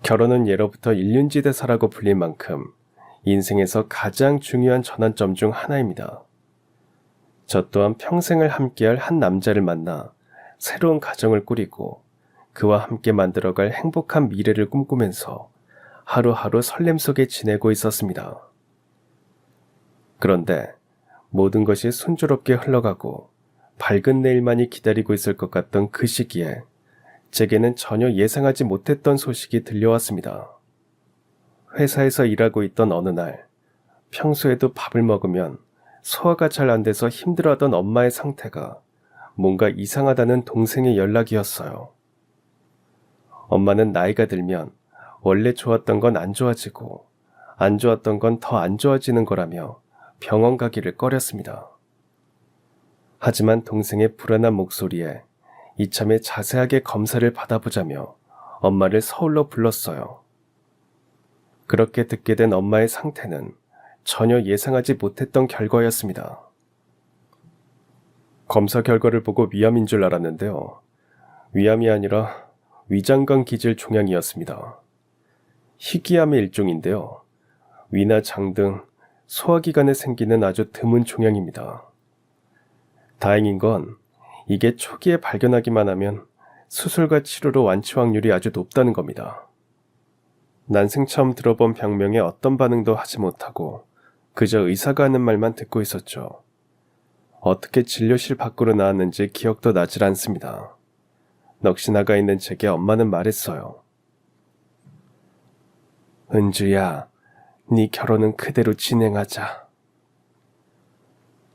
결혼은 예로부터 일륜지대사라고 불릴 만큼 인생에서 가장 중요한 전환점 중 하나입니다. 저 또한 평생을 함께할 한 남자를 만나 새로운 가정을 꾸리고 그와 함께 만들어갈 행복한 미래를 꿈꾸면서 하루하루 설렘 속에 지내고 있었습니다. 그런데 모든 것이 순조롭게 흘러가고 밝은 내일만이 기다리고 있을 것 같던 그 시기에 제게는 전혀 예상하지 못했던 소식이 들려왔습니다. 회사에서 일하고 있던 어느 날, 평소에도 밥을 먹으면 소화가 잘 안 돼서 힘들어하던 엄마의 상태가 뭔가 이상하다는 동생의 연락이었어요. 엄마는 나이가 들면 원래 좋았던 건 안 좋아지고 안 좋았던 건 더 안 좋아지는 거라며 병원 가기를 꺼렸습니다. 하지만 동생의 불안한 목소리에 이참에 자세하게 검사를 받아보자며 엄마를 서울로 불렀어요. 그렇게 듣게 된 엄마의 상태는 전혀 예상하지 못했던 결과였습니다. 검사 결과를 보고 위암인 줄 알았는데요. 위암이 아니라 위장관 기질 종양이었습니다. 희귀암의 일종인데요. 위나 장 등 소화기관에 생기는 아주 드문 종양입니다. 다행인 건 이게 초기에 발견하기만 하면 수술과 치료로 완치 확률이 아주 높다는 겁니다. 난생 처음 들어본 병명에 어떤 반응도 하지 못하고 그저 의사가 하는 말만 듣고 있었죠. 어떻게 진료실 밖으로 나왔는지 기억도 나질 않습니다. 넋이 나가 있는 제게 엄마는 말했어요. 은주야, 네 결혼은 그대로 진행하자.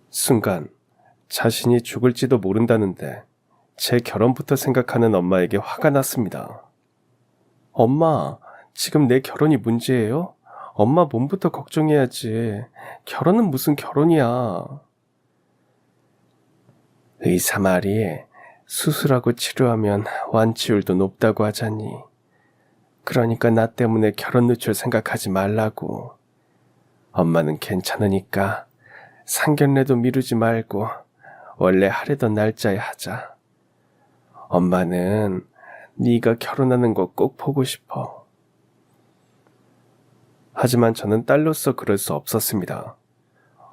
순간 자신이 죽을지도 모른다는데 제 결혼부터 생각하는 엄마에게 화가 났습니다. 엄마, 지금 내 결혼이 문제예요? 엄마 몸부터 걱정해야지. 결혼은 무슨 결혼이야. 의사 말이 수술하고 치료하면 완치율도 높다고 하자니. 그러니까 나 때문에 결혼 늦출 생각하지 말라고. 엄마는 괜찮으니까 상견례도 미루지 말고 원래 하려던 날짜에 하자. 엄마는 네가 결혼하는 거 꼭 보고 싶어. 하지만 저는 딸로서 그럴 수 없었습니다.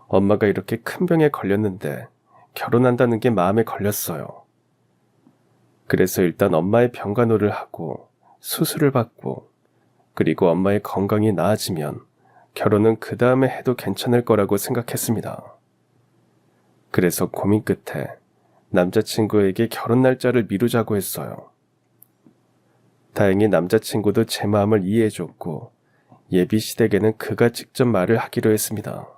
엄마가 이렇게 큰 병에 걸렸는데 결혼한다는 게 마음에 걸렸어요. 그래서 일단 엄마의 병간호를 하고 수술을 받고 그리고 엄마의 건강이 나아지면 결혼은 그 다음에 해도 괜찮을 거라고 생각했습니다. 그래서 고민 끝에 남자친구에게 결혼 날짜를 미루자고 했어요. 다행히 남자친구도 제 마음을 이해해줬고 예비 시댁에는 그가 직접 말을 하기로 했습니다.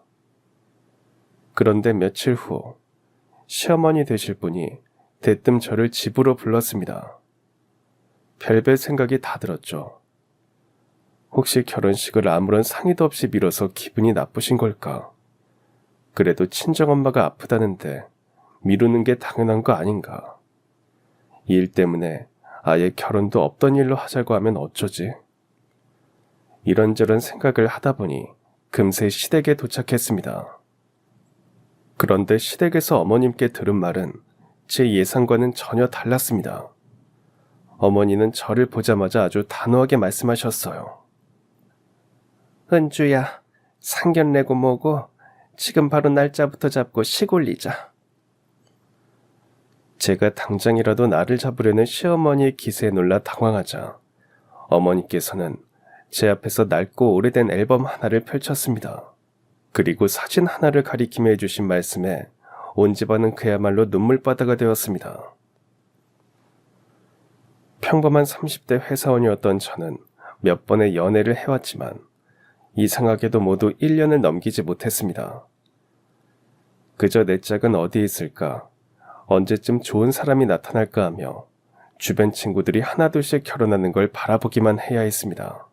그런데 며칠 후 시어머니 되실 분이 대뜸 저를 집으로 불렀습니다. 별별 생각이 다 들었죠. 혹시 결혼식을 아무런 상의도 없이 미뤄서 기분이 나쁘신 걸까? 그래도 친정엄마가 아프다는데 미루는 게 당연한 거 아닌가? 이 일 때문에 아예 결혼도 없던 일로 하자고 하면 어쩌지? 이런저런 생각을 하다 보니 금세 시댁에 도착했습니다. 그런데 시댁에서 어머님께 들은 말은 제 예상과는 전혀 달랐습니다. 어머니는 저를 보자마자 아주 단호하게 말씀하셨어요. 은주야, 상견례고 뭐고 지금 바로 날짜부터 잡고 식 올리자. 제가 당장이라도 나를 잡으려는 시어머니의 기세에 놀라 당황하자 어머니께서는 제 앞에서 낡고 오래된 앨범 하나를 펼쳤습니다. 그리고 사진 하나를 가리키며 해주신 말씀에 온 집안은 그야말로 눈물바다가 되었습니다. 평범한 30대 회사원이었던 저는 몇 번의 연애를 해왔지만 이상하게도 모두 1년을 넘기지 못했습니다. 그저 내 짝은 어디에 있을까, 언제쯤 좋은 사람이 나타날까 하며 주변 친구들이 하나둘씩 결혼하는 걸 바라보기만 해야 했습니다.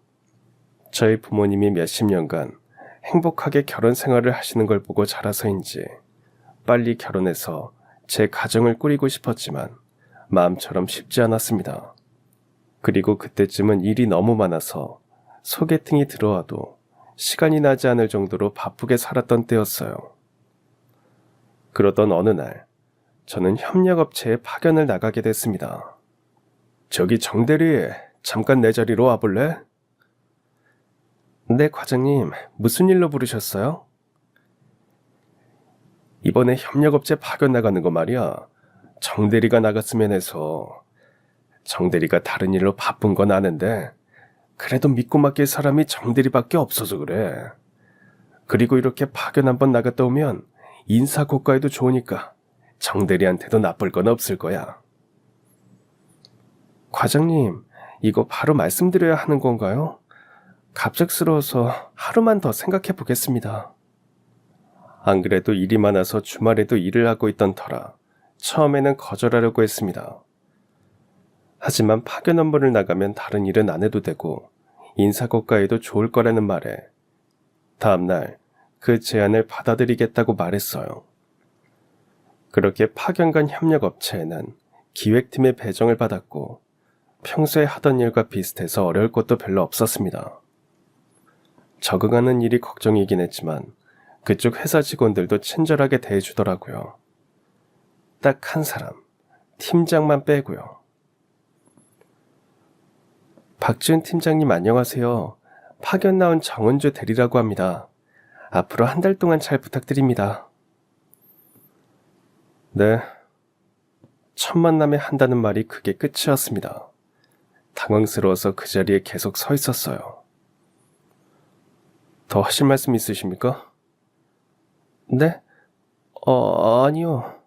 저희 부모님이 몇십 년간 행복하게 결혼 생활을 하시는 걸 보고 자라서인지 빨리 결혼해서 제 가정을 꾸리고 싶었지만 마음처럼 쉽지 않았습니다. 그리고 그때쯤은 일이 너무 많아서 소개팅이 들어와도 시간이 나지 않을 정도로 바쁘게 살았던 때였어요. 그러던 어느 날 저는 협력업체에 파견을 나가게 됐습니다. 저기 정대리, 잠깐 내 자리로 와볼래? 네, 과장님, 무슨 일로 부르셨어요? 이번에 협력업체 파견 나가는 거 말이야. 정대리가 나갔으면 해서. 정대리가 다른 일로 바쁜 건 아는데 그래도 믿고 맡길 사람이 정대리밖에 없어서 그래. 그리고 이렇게 파견 한번 나갔다 오면 인사 고과에도 좋으니까 정대리한테도 나쁠 건 없을 거야. 과장님, 이거 바로 말씀드려야 하는 건가요? 갑작스러워서 하루만 더 생각해 보겠습니다. 안 그래도 일이 많아서 주말에도 일을 하고 있던 터라 처음에는 거절하려고 했습니다. 하지만 파견 업무를 나가면 다른 일은 안 해도 되고 인사고과에도 좋을 거라는 말에 다음날 그 제안을 받아들이겠다고 말했어요. 그렇게 파견 간 협력업체에는 기획팀의 배정을 받았고 평소에 하던 일과 비슷해서 어려울 것도 별로 없었습니다. 적응하는 일이 걱정이긴 했지만 그쪽 회사 직원들도 친절하게 대해주더라고요. 딱 한 사람, 팀장만 빼고요. 박지훈 팀장님 안녕하세요. 파견 나온 정은주 대리라고 합니다. 앞으로 한 달 동안 잘 부탁드립니다. 네. 첫 만남에 한다는 말이 그게 끝이었습니다. 당황스러워서 그 자리에 계속 서 있었어요. 더 하실 말씀 있으십니까? 네? 아니요.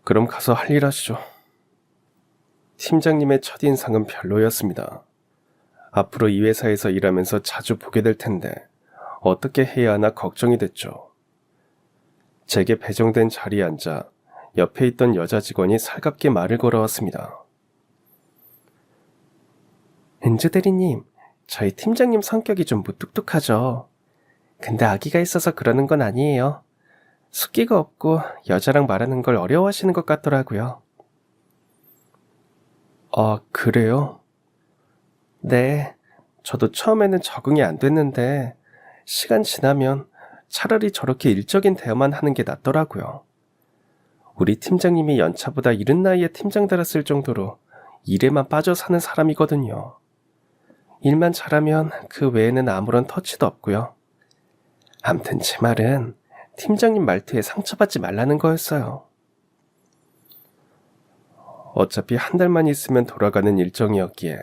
그럼 가서 할 일 하시죠. 팀장님의 첫인상은 별로였습니다. 앞으로 이 회사에서 일하면서 자주 보게 될 텐데 어떻게 해야 하나 걱정이 됐죠. 제게 배정된 자리에 앉아 옆에 있던 여자 직원이 살갑게 말을 걸어왔습니다. 은주 대리님, 저희 팀장님 성격이 좀 무뚝뚝하죠. 근데 아기가 있어서 그러는 건 아니에요. 숫기가 없고 여자랑 말하는 걸 어려워하시는 것 같더라고요. 아, 그래요? 네, 저도 처음에는 적응이 안 됐는데 시간 지나면 차라리 저렇게 일적인 대화만 하는 게 낫더라고요. 우리 팀장님이 연차보다 이른 나이에 팀장 달았을 정도로 일에만 빠져 사는 사람이거든요. 일만 잘하면 그 외에는 아무런 터치도 없고요. 암튼 제 말은 팀장님 말투에 상처받지 말라는 거였어요. 어차피 한 달만 있으면 돌아가는 일정이었기에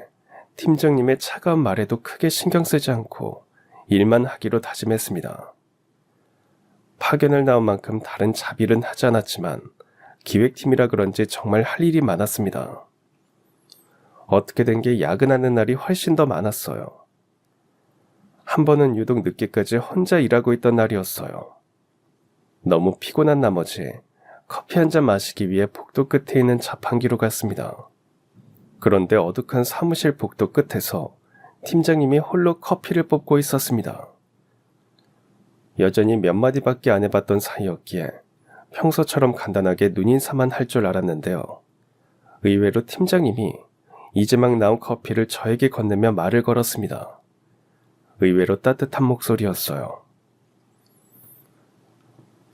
팀장님의 차가운 말에도 크게 신경 쓰지 않고 일만 하기로 다짐했습니다. 파견을 나온 만큼 다른 잡일은 하지 않았지만 기획팀이라 그런지 정말 할 일이 많았습니다. 어떻게 된 게 야근하는 날이 훨씬 더 많았어요. 한 번은 유독 늦게까지 혼자 일하고 있던 날이었어요. 너무 피곤한 나머지 커피 한 잔 마시기 위해 복도 끝에 있는 자판기로 갔습니다. 그런데 어둑한 사무실 복도 끝에서 팀장님이 홀로 커피를 뽑고 있었습니다. 여전히 몇 마디밖에 안 해봤던 사이였기에 평소처럼 간단하게 눈인사만 할 줄 알았는데요. 의외로 팀장님이 이제 막 나온 커피를 저에게 건네며 말을 걸었습니다. 의외로 따뜻한 목소리였어요.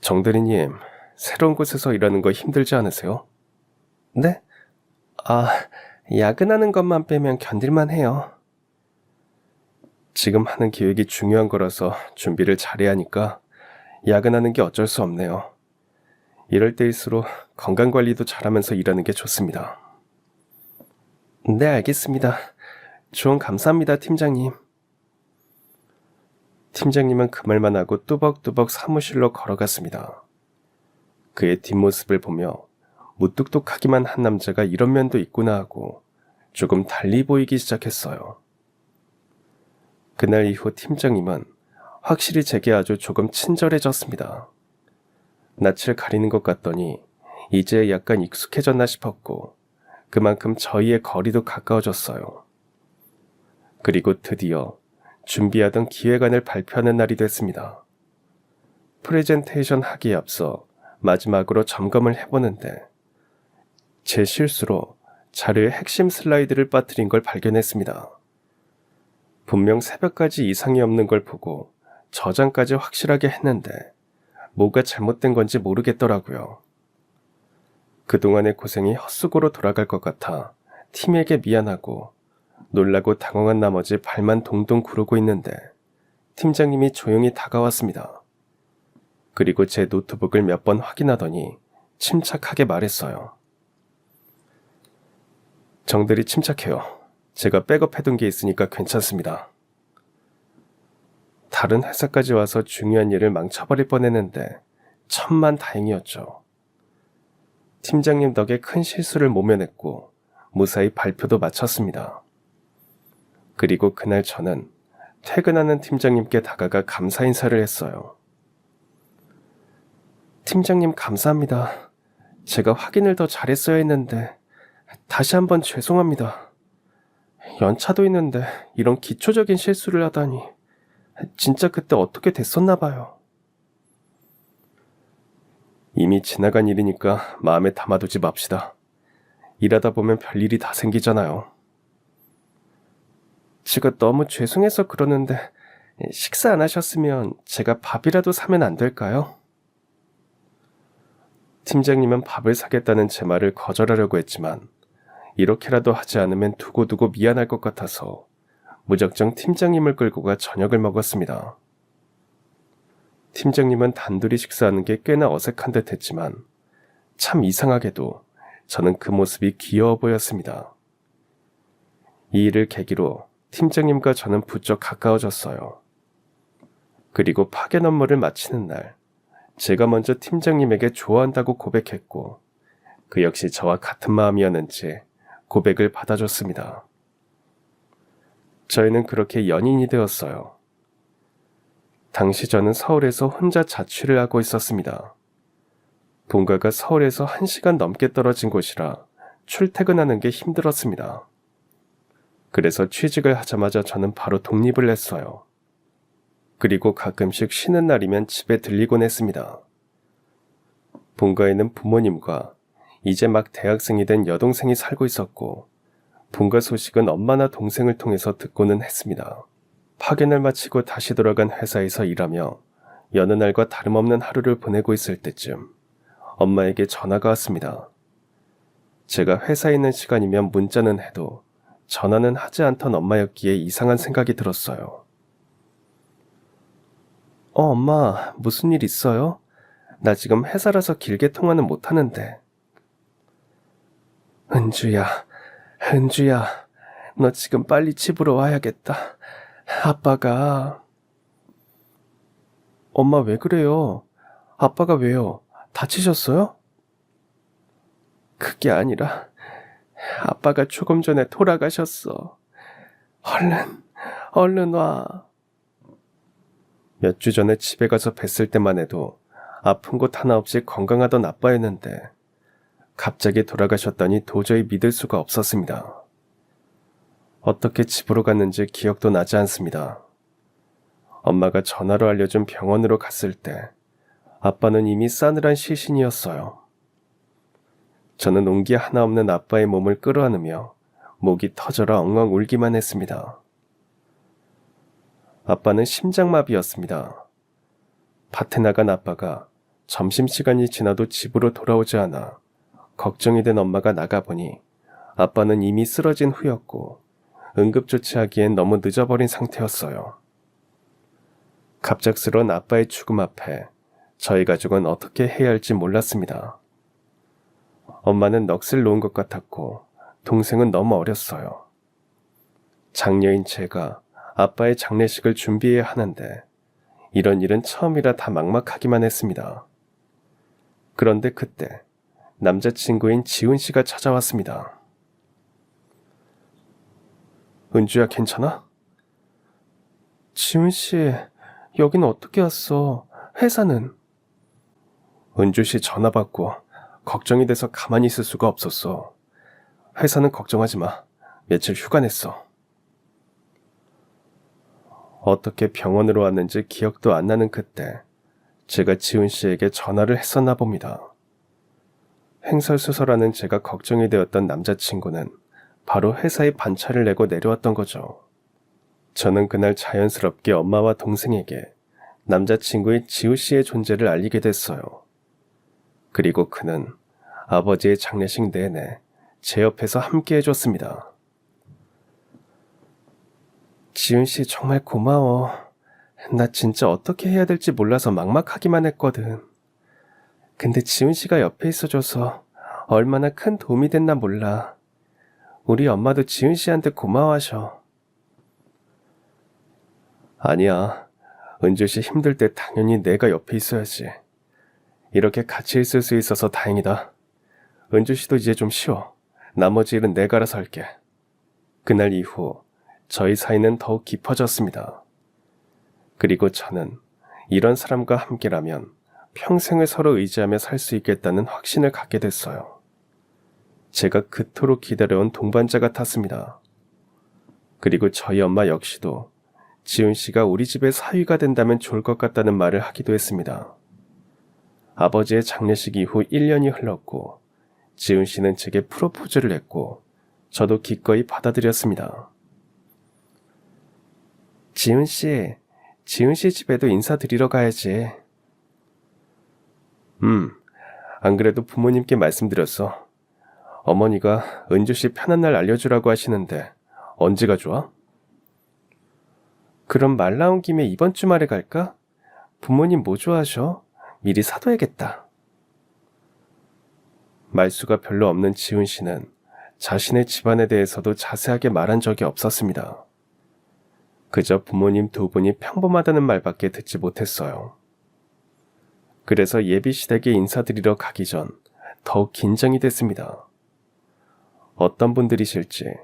정대리님, 새로운 곳에서 일하는 거 힘들지 않으세요? 네? 야근하는 것만 빼면 견딜만 해요. 지금 하는 기획이 중요한 거라서 준비를 잘해야 하니까 야근하는 게 어쩔 수 없네요. 이럴 때일수록 건강관리도 잘하면서 일하는 게 좋습니다. 네, 알겠습니다. 조언 감사합니다, 팀장님. 팀장님은 그 말만 하고 뚜벅뚜벅 사무실로 걸어갔습니다. 그의 뒷모습을 보며 무뚝뚝하기만 한 남자가 이런 면도 있구나 하고 조금 달리 보이기 시작했어요. 그날 이후 팀장님은 확실히 제게 아주 조금 친절해졌습니다. 낯을 가리는 것 같더니 이제 약간 익숙해졌나 싶었고 그만큼 저희의 거리도 가까워졌어요. 그리고 드디어 준비하던 기획안을 발표하는 날이 됐습니다. 프레젠테이션 하기에 앞서 마지막으로 점검을 해보는데 제 실수로 자료의 핵심 슬라이드를 빠뜨린 걸 발견했습니다. 분명 새벽까지 이상이 없는 걸 보고 저장까지 확실하게 했는데 뭐가 잘못된 건지 모르겠더라고요. 그동안의 고생이 헛수고로 돌아갈 것 같아 팀에게 미안하고 놀라고 당황한 나머지 발만 동동 구르고 있는데 팀장님이 조용히 다가왔습니다. 그리고 제 노트북을 몇 번 확인하더니 침착하게 말했어요. 정대리 침착해요. 제가 백업해둔 게 있으니까 괜찮습니다. 다른 회사까지 와서 중요한 일을 망쳐버릴 뻔했는데 천만 다행이었죠. 팀장님 덕에 큰 실수를 모면했고 무사히 발표도 마쳤습니다. 그리고 그날 저는 퇴근하는 팀장님께 다가가 감사 인사를 했어요. 팀장님 감사합니다. 제가 확인을 더 잘했어야 했는데 다시 한번 죄송합니다. 연차도 있는데 이런 기초적인 실수를 하다니 진짜 그때 어떻게 됐었나 봐요. 이미 지나간 일이니까 마음에 담아두지 맙시다. 일하다 보면 별일이 다 생기잖아요. 제가 너무 죄송해서 그러는데 식사 안 하셨으면 제가 밥이라도 사면 안 될까요? 팀장님은 밥을 사겠다는 제 말을 거절하려고 했지만 이렇게라도 하지 않으면 두고두고 미안할 것 같아서 무작정 팀장님을 끌고 가 저녁을 먹었습니다. 팀장님은 단둘이 식사하는 게 꽤나 어색한 듯 했지만 참 이상하게도 저는 그 모습이 귀여워 보였습니다. 이 일을 계기로 팀장님과 저는 부쩍 가까워졌어요. 그리고 파견 업무를 마치는 날, 제가 먼저 팀장님에게 좋아한다고 고백했고 그 역시 저와 같은 마음이었는지 고백을 받아줬습니다. 저희는 그렇게 연인이 되었어요. 당시 저는 서울에서 혼자 자취를 하고 있었습니다. 본가가 서울에서 1시간 넘게 떨어진 곳이라 출퇴근하는 게 힘들었습니다. 그래서 취직을 하자마자 저는 바로 독립을 했어요. 그리고 가끔씩 쉬는 날이면 집에 들리곤 했습니다. 본가에는 부모님과 이제 막 대학생이 된 여동생이 살고 있었고 본가 소식은 엄마나 동생을 통해서 듣고는 했습니다. 파견을 마치고 다시 돌아간 회사에서 일하며 여느 날과 다름없는 하루를 보내고 있을 때쯤 엄마에게 전화가 왔습니다. 제가 회사에 있는 시간이면 문자는 해도 전화는 하지 않던 엄마였기에 이상한 생각이 들었어요. 엄마, 무슨 일 있어요? 나 지금 회사라서 길게 통화는 못하는데. 은주야, 너 지금 빨리 집으로 와야겠다. 아빠가... 엄마 왜 그래요? 아빠가 왜요? 다치셨어요? 그게 아니라 아빠가 조금 전에 돌아가셨어. 얼른 와. 몇 주 전에 집에 가서 뵀을 때만 해도 아픈 곳 하나 없이 건강하던 아빠였는데 갑자기 돌아가셨다니 도저히 믿을 수가 없었습니다. 어떻게 집으로 갔는지 기억도 나지 않습니다. 엄마가 전화로 알려준 병원으로 갔을 때 아빠는 이미 싸늘한 시신이었어요. 저는 온기 하나 없는 아빠의 몸을 끌어안으며 목이 터져라 엉엉 울기만 했습니다. 아빠는 심장마비였습니다. 밭에 나간 아빠가 점심시간이 지나도 집으로 돌아오지 않아 걱정이 된 엄마가 나가보니 아빠는 이미 쓰러진 후였고 응급조치하기엔 너무 늦어버린 상태였어요. 갑작스러운 아빠의 죽음 앞에 저희 가족은 어떻게 해야 할지 몰랐습니다. 엄마는 넋을 놓은 것 같았고 동생은 너무 어렸어요. 장녀인 제가 아빠의 장례식을 준비해야 하는데 이런 일은 처음이라 다 막막하기만 했습니다. 그런데 그때 남자친구인 지훈 씨가 찾아왔습니다. 은주야, 괜찮아? 지훈 씨, 여기는 어떻게 왔어? 회사는? 은주 씨 전화 받고 걱정이 돼서 가만히 있을 수가 없었어. 회사는 걱정하지 마. 며칠 휴가 냈어. 어떻게 병원으로 왔는지 기억도 안 나는 그때 제가 지훈 씨에게 전화를 했었나 봅니다. 횡설수설하는 제가 걱정이 되었던 남자친구는 바로 회사에 반차를 내고 내려왔던 거죠. 저는 그날 자연스럽게 엄마와 동생에게 남자친구인 지우 씨의 존재를 알리게 됐어요. 그리고 그는 아버지의 장례식 내내 제 옆에서 함께 해줬습니다. 지은 씨 정말 고마워. 나 진짜 어떻게 해야 될지 몰라서 막막하기만 했거든. 근데 지은 씨가 옆에 있어줘서 얼마나 큰 도움이 됐나 몰라. 우리 엄마도 지은 씨한테 고마워하셔. 아니야. 은주 씨 힘들 때 당연히 내가 옆에 있어야지. 이렇게 같이 있을 수 있어서 다행이다. 은주 씨도 이제 좀 쉬어. 나머지 일은 내가 알아서 할게. 그날 이후 저희 사이는 더욱 깊어졌습니다. 그리고 저는 이런 사람과 함께라면 평생을 서로 의지하며 살 수 있겠다는 확신을 갖게 됐어요. 제가 그토록 기다려온 동반자 같았습니다. 그리고 저희 엄마 역시도 지훈 씨가 우리 집의 사위가 된다면 좋을 것 같다는 말을 하기도 했습니다. 아버지의 장례식 이후 1년이 흘렀고 지훈 씨는 제게 프로포즈를 했고 저도 기꺼이 받아들였습니다. 지훈 씨 집에도 인사드리러 가야지. 안 그래도 부모님께 말씀드렸어. 어머니가 은주 씨 편한 날 알려주라고 하시는데 언제가 좋아? 그럼 말 나온 김에 이번 주말에 갈까? 부모님 뭐 좋아하셔? 미리 사둬야겠다. 말수가 별로 없는 지훈 씨는 자신의 집안에 대해서도 자세하게 말한 적이 없었습니다. 그저 부모님 두 분이 평범하다는 말밖에 듣지 못했어요. 그래서 예비 시댁에 인사드리러 가기 전 더욱 긴장이 됐습니다. 어떤 분들이실지,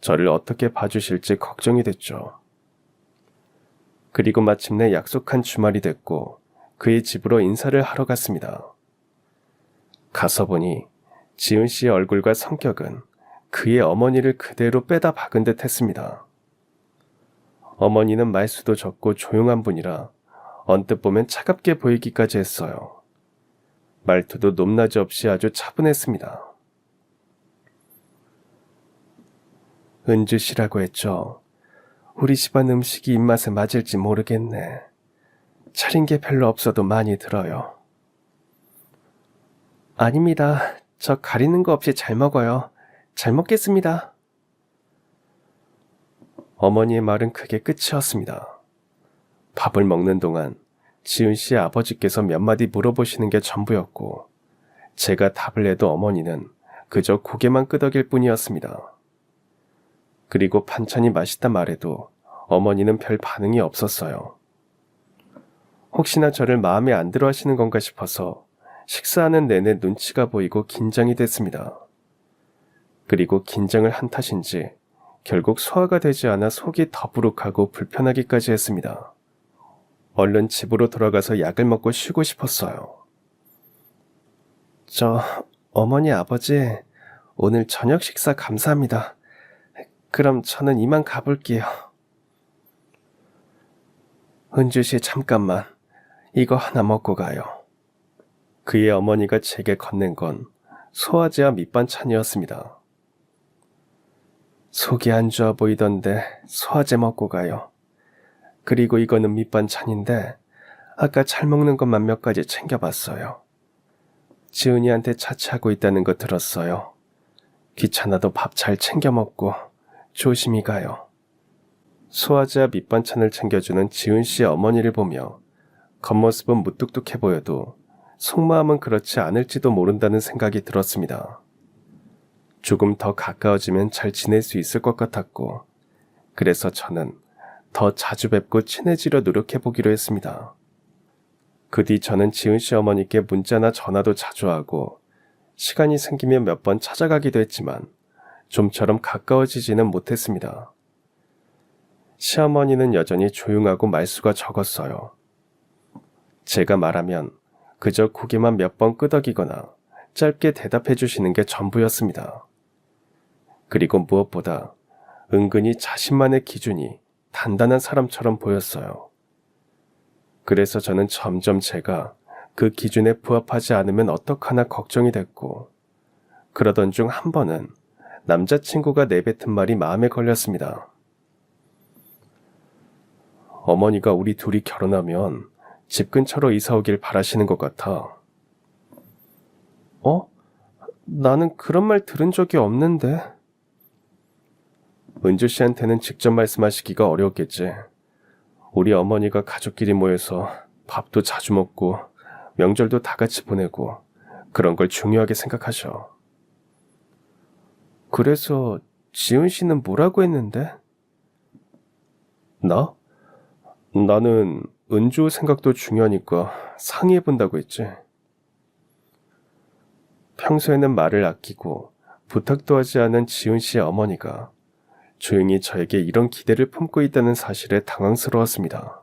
저를 어떻게 봐주실지 걱정이 됐죠. 그리고 마침내 약속한 주말이 됐고 그의 집으로 인사를 하러 갔습니다. 가서 보니 지은 씨의 얼굴과 성격은 그의 어머니를 그대로 빼다 박은 듯 했습니다. 어머니는 말수도 적고 조용한 분이라 언뜻 보면 차갑게 보이기까지 했어요. 말투도 높낮이 없이 아주 차분했습니다. 은주 씨라고 했죠. 우리 집안 음식이 입맛에 맞을지 모르겠네. 차린 게 별로 없어도 많이 들어요. 아닙니다. 저 가리는 거 없이 잘 먹어요. 잘 먹겠습니다. 어머니의 말은 그게 끝이었습니다. 밥을 먹는 동안 지은 씨의 아버지께서 몇 마디 물어보시는 게 전부였고 제가 답을 해도 어머니는 그저 고개만 끄덕일 뿐이었습니다. 그리고 반찬이 맛있다 말해도 어머니는 별 반응이 없었어요. 혹시나 저를 마음에 안 들어 하시는 건가 싶어서 식사하는 내내 눈치가 보이고 긴장이 됐습니다. 그리고 긴장을 한 탓인지 결국 소화가 되지 않아 속이 더부룩하고 불편하기까지 했습니다. 얼른 집으로 돌아가서 약을 먹고 쉬고 싶었어요. 어머니 아버지, 오늘 저녁 식사 감사합니다. 그럼 저는 이만 가볼게요. 은주씨 잠깐만, 이거 하나 먹고 가요. 그의 어머니가 제게 건넨 건 소화제와 밑반찬이었습니다. 속이 안 좋아 보이던데 소화제 먹고 가요. 그리고 이거는 밑반찬인데 아까 잘 먹는 것만 몇 가지 챙겨봤어요. 지은이한테 자취하고 있다는 거 들었어요. 귀찮아도 밥 잘 챙겨 먹고 조심히 가요. 소화제와 밑반찬을 챙겨주는 지은 씨의 어머니를 보며 겉모습은 무뚝뚝해 보여도 속마음은 그렇지 않을지도 모른다는 생각이 들었습니다. 조금 더 가까워지면 잘 지낼 수 있을 것 같았고 그래서 저는 더 자주 뵙고 친해지려 노력해보기로 했습니다. 그 뒤 저는 지은 씨 어머니께 문자나 전화도 자주 하고 시간이 생기면 몇 번 찾아가기도 했지만 좀처럼 가까워지지는 못했습니다. 시어머니는 여전히 조용하고 말수가 적었어요. 제가 말하면 그저 고개만 몇 번 끄덕이거나 짧게 대답해 주시는 게 전부였습니다. 그리고 무엇보다 은근히 자신만의 기준이 단단한 사람처럼 보였어요. 그래서 저는 점점 제가 그 기준에 부합하지 않으면 어떡하나 걱정이 됐고 그러던 중 한 번은 남자친구가 내뱉은 말이 마음에 걸렸습니다. 어머니가 우리 둘이 결혼하면 집 근처로 이사 오길 바라시는 것 같아. 나는 그런 말 들은 적이 없는데. 은주 씨한테는 직접 말씀하시기가 어려웠겠지. 우리 어머니가 가족끼리 모여서 밥도 자주 먹고 명절도 다 같이 보내고 그런 걸 중요하게 생각하셔. 그래서 지은 씨는 뭐라고 했는데? 나? 나는 은주 생각도 중요하니까 상의해본다고 했지. 평소에는 말을 아끼고 부탁도 하지 않은 지은 씨의 어머니가 조용히 저에게 이런 기대를 품고 있다는 사실에 당황스러웠습니다.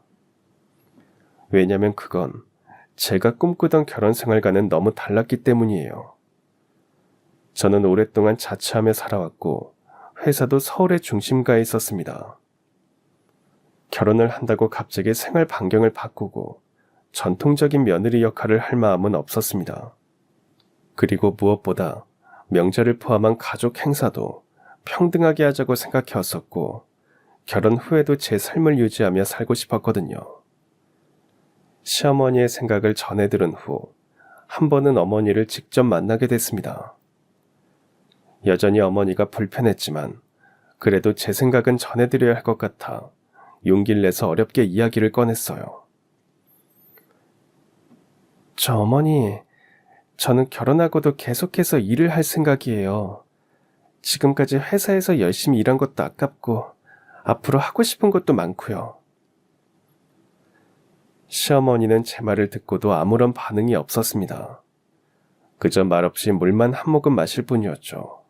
왜냐면 그건 제가 꿈꾸던 결혼 생활과는 너무 달랐기 때문이에요. 저는 오랫동안 자취하며 살아왔고 회사도 서울의 중심가에 있었습니다. 결혼을 한다고 갑자기 생활 반경을 바꾸고 전통적인 며느리 역할을 할 마음은 없었습니다. 그리고 무엇보다 명절을 포함한 가족 행사도 평등하게 하자고 생각해왔었고 결혼 후에도 제 삶을 유지하며 살고 싶었거든요. 시어머니의 생각을 전해 들은 후 한 번은 어머니를 직접 만나게 됐습니다. 여전히 어머니가 불편했지만 그래도 제 생각은 전해드려야 할 것 같아 용기를 내서 어렵게 이야기를 꺼냈어요. 저 어머니, 저는 결혼하고도 계속해서 일을 할 생각이에요. 지금까지 회사에서 열심히 일한 것도 아깝고 앞으로 하고 싶은 것도 많고요. 시어머니는 제 말을 듣고도 아무런 반응이 없었습니다. 그저 말없이 물만 한 모금 마실 뿐이었죠.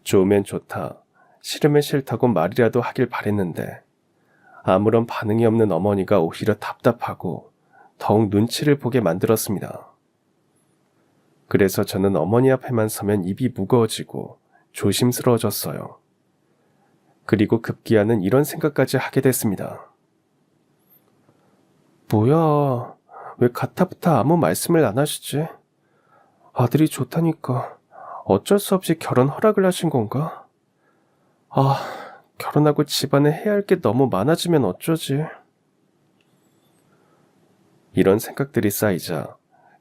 좋으면 좋다, 싫으면 싫다고 말이라도 하길 바랬는데 아무런 반응이 없는 어머니가 오히려 답답하고 더욱 눈치를 보게 만들었습니다. 그래서 저는 어머니 앞에만 서면 입이 무거워지고 조심스러워졌어요. 그리고 급기야는 이런 생각까지 하게 됐습니다. 뭐야, 왜 가타부타 아무 말씀을 안 하시지? 아들이 좋다니까 어쩔 수 없이 결혼 허락을 하신 건가? 결혼하고 집안에 해야 할 게 너무 많아지면 어쩌지? 이런 생각들이 쌓이자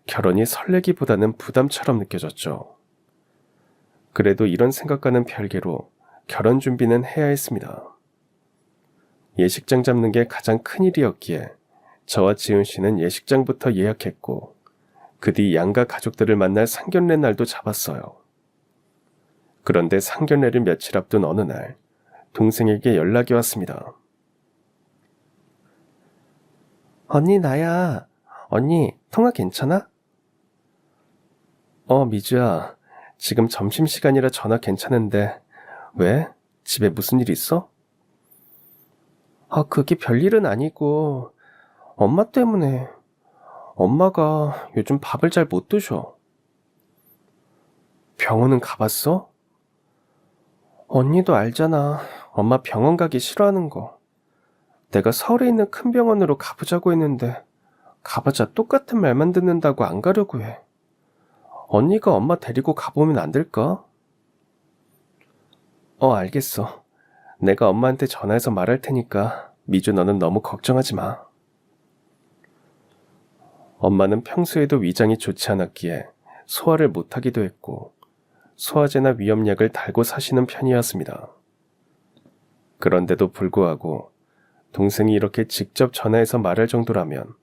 결혼이 설레기보다는 부담처럼 느껴졌죠. 그래도 이런 생각과는 별개로 결혼 준비는 해야 했습니다. 예식장 잡는 게 가장 큰 일이었기에 저와 지은 씨는 예식장부터 예약했고 그 뒤 양가 가족들을 만날 상견례 날도 잡았어요. 그런데 상견례를 며칠 앞둔 어느 날 동생에게 연락이 왔습니다. 언니 나야. 언니 통화 괜찮아? 미주야. 지금 점심시간이라 전화 괜찮은데 왜? 집에 무슨 일 있어? 그게 별일은 아니고 엄마 때문에. 엄마가 요즘 밥을 잘 못 드셔. 병원은 가봤어? 언니도 알잖아. 엄마 병원 가기 싫어하는 거. 내가 서울에 있는 큰 병원으로 가보자고 했는데 가봤자 똑같은 말만 듣는다고 안 가려고 해. 언니가 엄마 데리고 가보면 안 될까? 알겠어. 내가 엄마한테 전화해서 말할 테니까 미주 너는 너무 걱정하지 마. 엄마는 평소에도 위장이 좋지 않았기에 소화를 못하기도 했고 소화제나 위염약을 달고 사시는 편이었습니다. 그런데도 불구하고 동생이 이렇게 직접 전화해서 말할 정도라면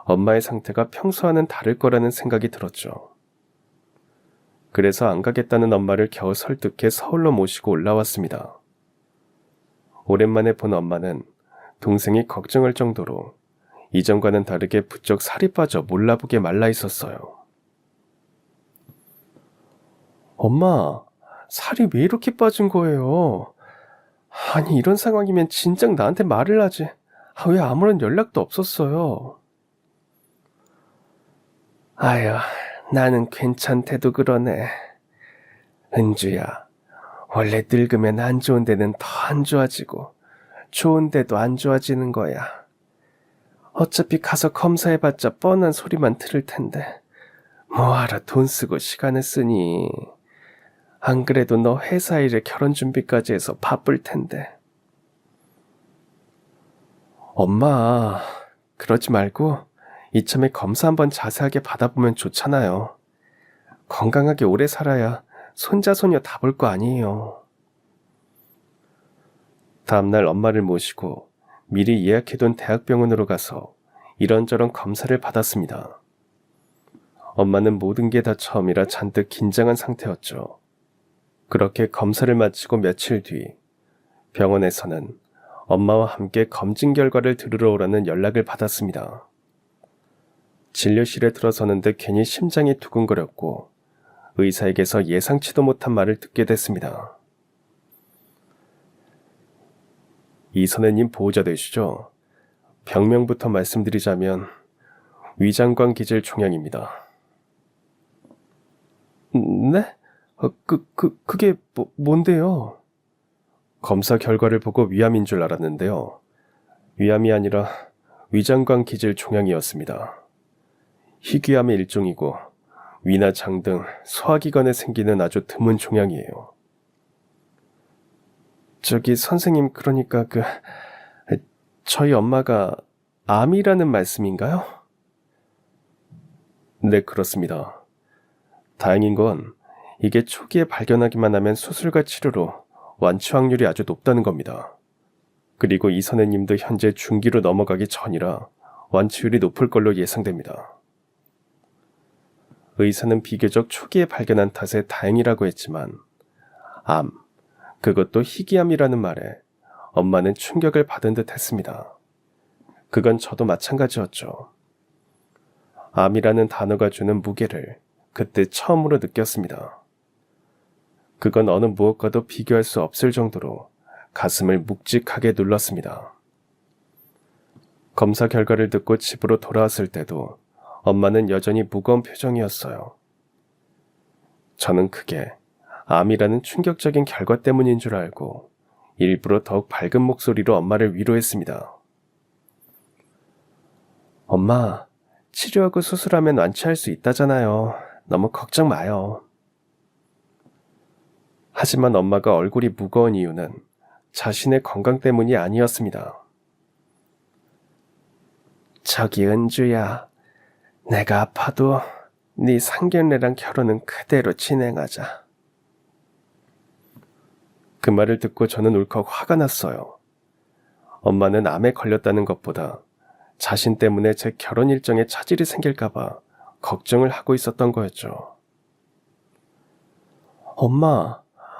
엄마의 상태가 평소와는 다를 거라는 생각이 들었죠. 그래서 안 가겠다는 엄마를 겨우 설득해 서울로 모시고 올라왔습니다. 오랜만에 본 엄마는 동생이 걱정할 정도로 이전과는 다르게 부쩍 살이 빠져 몰라보게 말라 있었어요. 엄마, 살이 왜 이렇게 빠진 거예요? 아니, 이런 상황이면 진작 나한테 말을 하지. 왜 아무런 연락도 없었어요? 아휴, 나는 괜찮대도 그러네. 은주야, 원래 늙으면 안 좋은 데는 더 안 좋아지고 좋은 데도 안 좋아지는 거야. 어차피 가서 검사해봤자 뻔한 소리만 들을 텐데 뭐하러 돈 쓰고 시간을 쓰니. 안 그래도 너 회사 일에 결혼 준비까지 해서 바쁠 텐데. 엄마, 그러지 말고 이참에 검사 한번 자세하게 받아보면 좋잖아요. 건강하게 오래 살아야 손자, 손녀 다 볼 거 아니에요. 다음날 엄마를 모시고 미리 예약해둔 대학병원으로 가서 이런저런 검사를 받았습니다. 엄마는 모든 게 다 처음이라 잔뜩 긴장한 상태였죠. 그렇게 검사를 마치고 며칠 뒤 병원에서는 엄마와 함께 검진 결과를 들으러 오라는 연락을 받았습니다. 진료실에 들어서는데 괜히 심장이 두근거렸고 의사에게서 예상치도 못한 말을 듣게 됐습니다. 이 선생님 보호자 되시죠? 병명부터 말씀드리자면 위장관 기질 종양입니다. 네? 그게 뭔데요? 검사 결과를 보고 위암인 줄 알았는데요. 위암이 아니라 위장관 기질 종양이었습니다. 희귀암의 일종이고 위나 장 등 소화기관에 생기는 아주 드문 종양이에요. 저기 선생님, 그러니까 저희 엄마가 암이라는 말씀인가요? 네, 그렇습니다. 다행인 건 이게 초기에 발견하기만 하면 수술과 치료로 완치 확률이 아주 높다는 겁니다. 그리고 이 선생님도 현재 중기로 넘어가기 전이라 완치율이 높을 걸로 예상됩니다. 의사는 비교적 초기에 발견한 탓에 다행이라고 했지만 암, 그것도 희귀암이라는 말에 엄마는 충격을 받은 듯 했습니다. 그건 저도 마찬가지였죠. 암이라는 단어가 주는 무게를 그때 처음으로 느꼈습니다. 그건 어느 무엇과도 비교할 수 없을 정도로 가슴을 묵직하게 눌렀습니다. 검사 결과를 듣고 집으로 돌아왔을 때도 엄마는 여전히 무거운 표정이었어요. 저는 그게 암이라는 충격적인 결과 때문인 줄 알고 일부러 더욱 밝은 목소리로 엄마를 위로했습니다. 엄마, 치료하고 수술하면 완치할 수 있다잖아요. 너무 걱정 마요. 하지만 엄마가 얼굴이 무거운 이유는 자신의 건강 때문이 아니었습니다. 저기 은주야, 내가 아파도 네 상견례랑 결혼은 그대로 진행하자. 그 말을 듣고 저는 울컥 화가 났어요. 엄마는 암에 걸렸다는 것보다 자신 때문에 제 결혼 일정에 차질이 생길까봐 걱정을 하고 있었던 거였죠.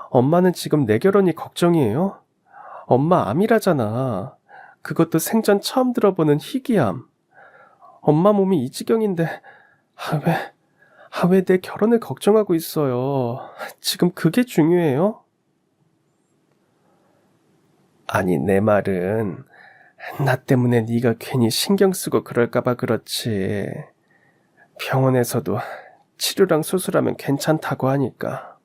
엄마는 지금 내 결혼이 걱정이에요? 엄마 암이라잖아. 그것도 생전 처음 들어보는 희귀암. 엄마 몸이 이 지경인데 왜 내 결혼을 걱정하고 있어요? 지금 그게 중요해요? 아니, 내 말은 나 때문에 네가 괜히 신경 쓰고 그럴까봐 그렇지. 병원에서도 치료랑 수술하면 괜찮다고 하니까.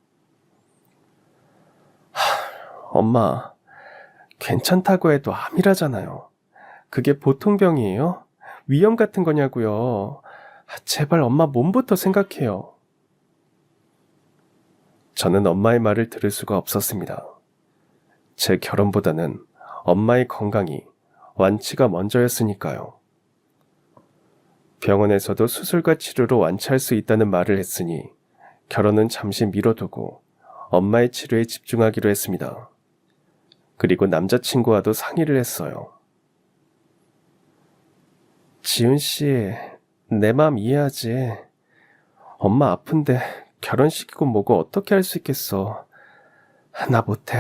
엄마, 괜찮다고 해도 암이라잖아요. 그게 보통 병이에요? 위험 같은 거냐고요. 제발 엄마 몸부터 생각해요. 저는 엄마의 말을 들을 수가 없었습니다. 제 결혼보다는 엄마의 건강이 완치가 먼저였으니까요. 병원에서도 수술과 치료로 완치할 수 있다는 말을 했으니 결혼은 잠시 미뤄두고 엄마의 치료에 집중하기로 했습니다. 그리고 남자친구와도 상의를 했어요. 지훈씨, 내 마음 이해하지. 엄마 아픈데 결혼시키고 뭐고 어떻게 할 수 있겠어. 나 못해.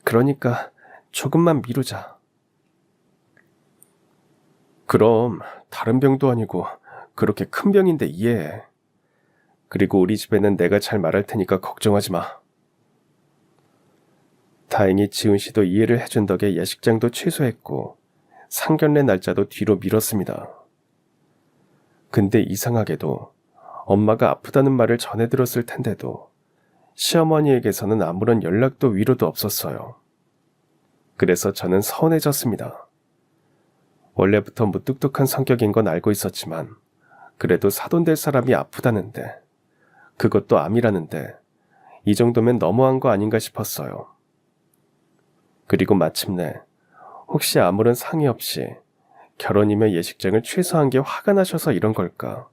그러니까 조금만 미루자. 그럼 다른 병도 아니고 그렇게 큰 병인데 이해해. 그리고 우리 집에는 내가 잘 말할 테니까 걱정하지 마. 다행히 지훈 씨도 이해를 해준 덕에 예식장도 취소했고 상견례 날짜도 뒤로 미뤘습니다. 근데 이상하게도 엄마가 아프다는 말을 전해 들었을 텐데도 시어머니에게서는 아무런 연락도 위로도 없었어요. 그래서 저는 서운해졌습니다. 원래부터 무뚝뚝한 성격인 건 알고 있었지만 그래도 사돈될 사람이 아프다는데, 그것도 암이라는데 이 정도면 너무한 거 아닌가 싶었어요. 그리고 마침내 혹시 아무런 상의 없이 결혼이며 예식장을 취소한 게 화가 나셔서 이런 걸까?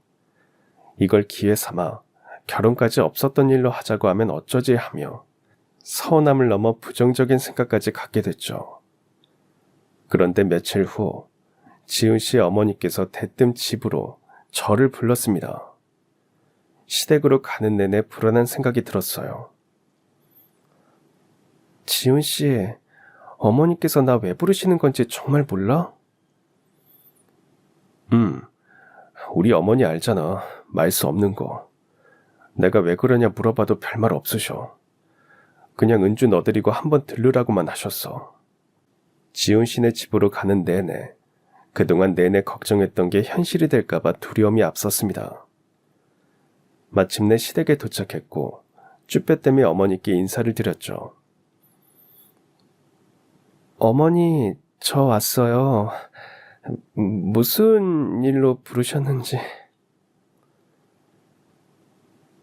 이걸 기회 삼아 결혼까지 없었던 일로 하자고 하면 어쩌지 하며 서운함을 넘어 부정적인 생각까지 갖게 됐죠. 그런데 며칠 후 지훈 씨의 어머니께서 대뜸 집으로 저를 불렀습니다. 시댁으로 가는 내내 불안한 생각이 들었어요. 지훈 씨, 어머니께서 나 왜 부르시는 건지 정말 몰라? 우리 어머니 알잖아. 말 수 없는 거. 내가 왜 그러냐 물어봐도 별말 없으셔. 그냥 은주 너드리고 한번 들르라고만 하셨어. 지훈 씨네 집으로 가는 내내 그동안 내내 걱정했던 게 현실이 될까봐 두려움이 앞섰습니다. 마침내 시댁에 도착했고 쭈뼛대며 어머니께 인사를 드렸죠. 어머니, 저 왔어요. 무슨 일로 부르셨는지.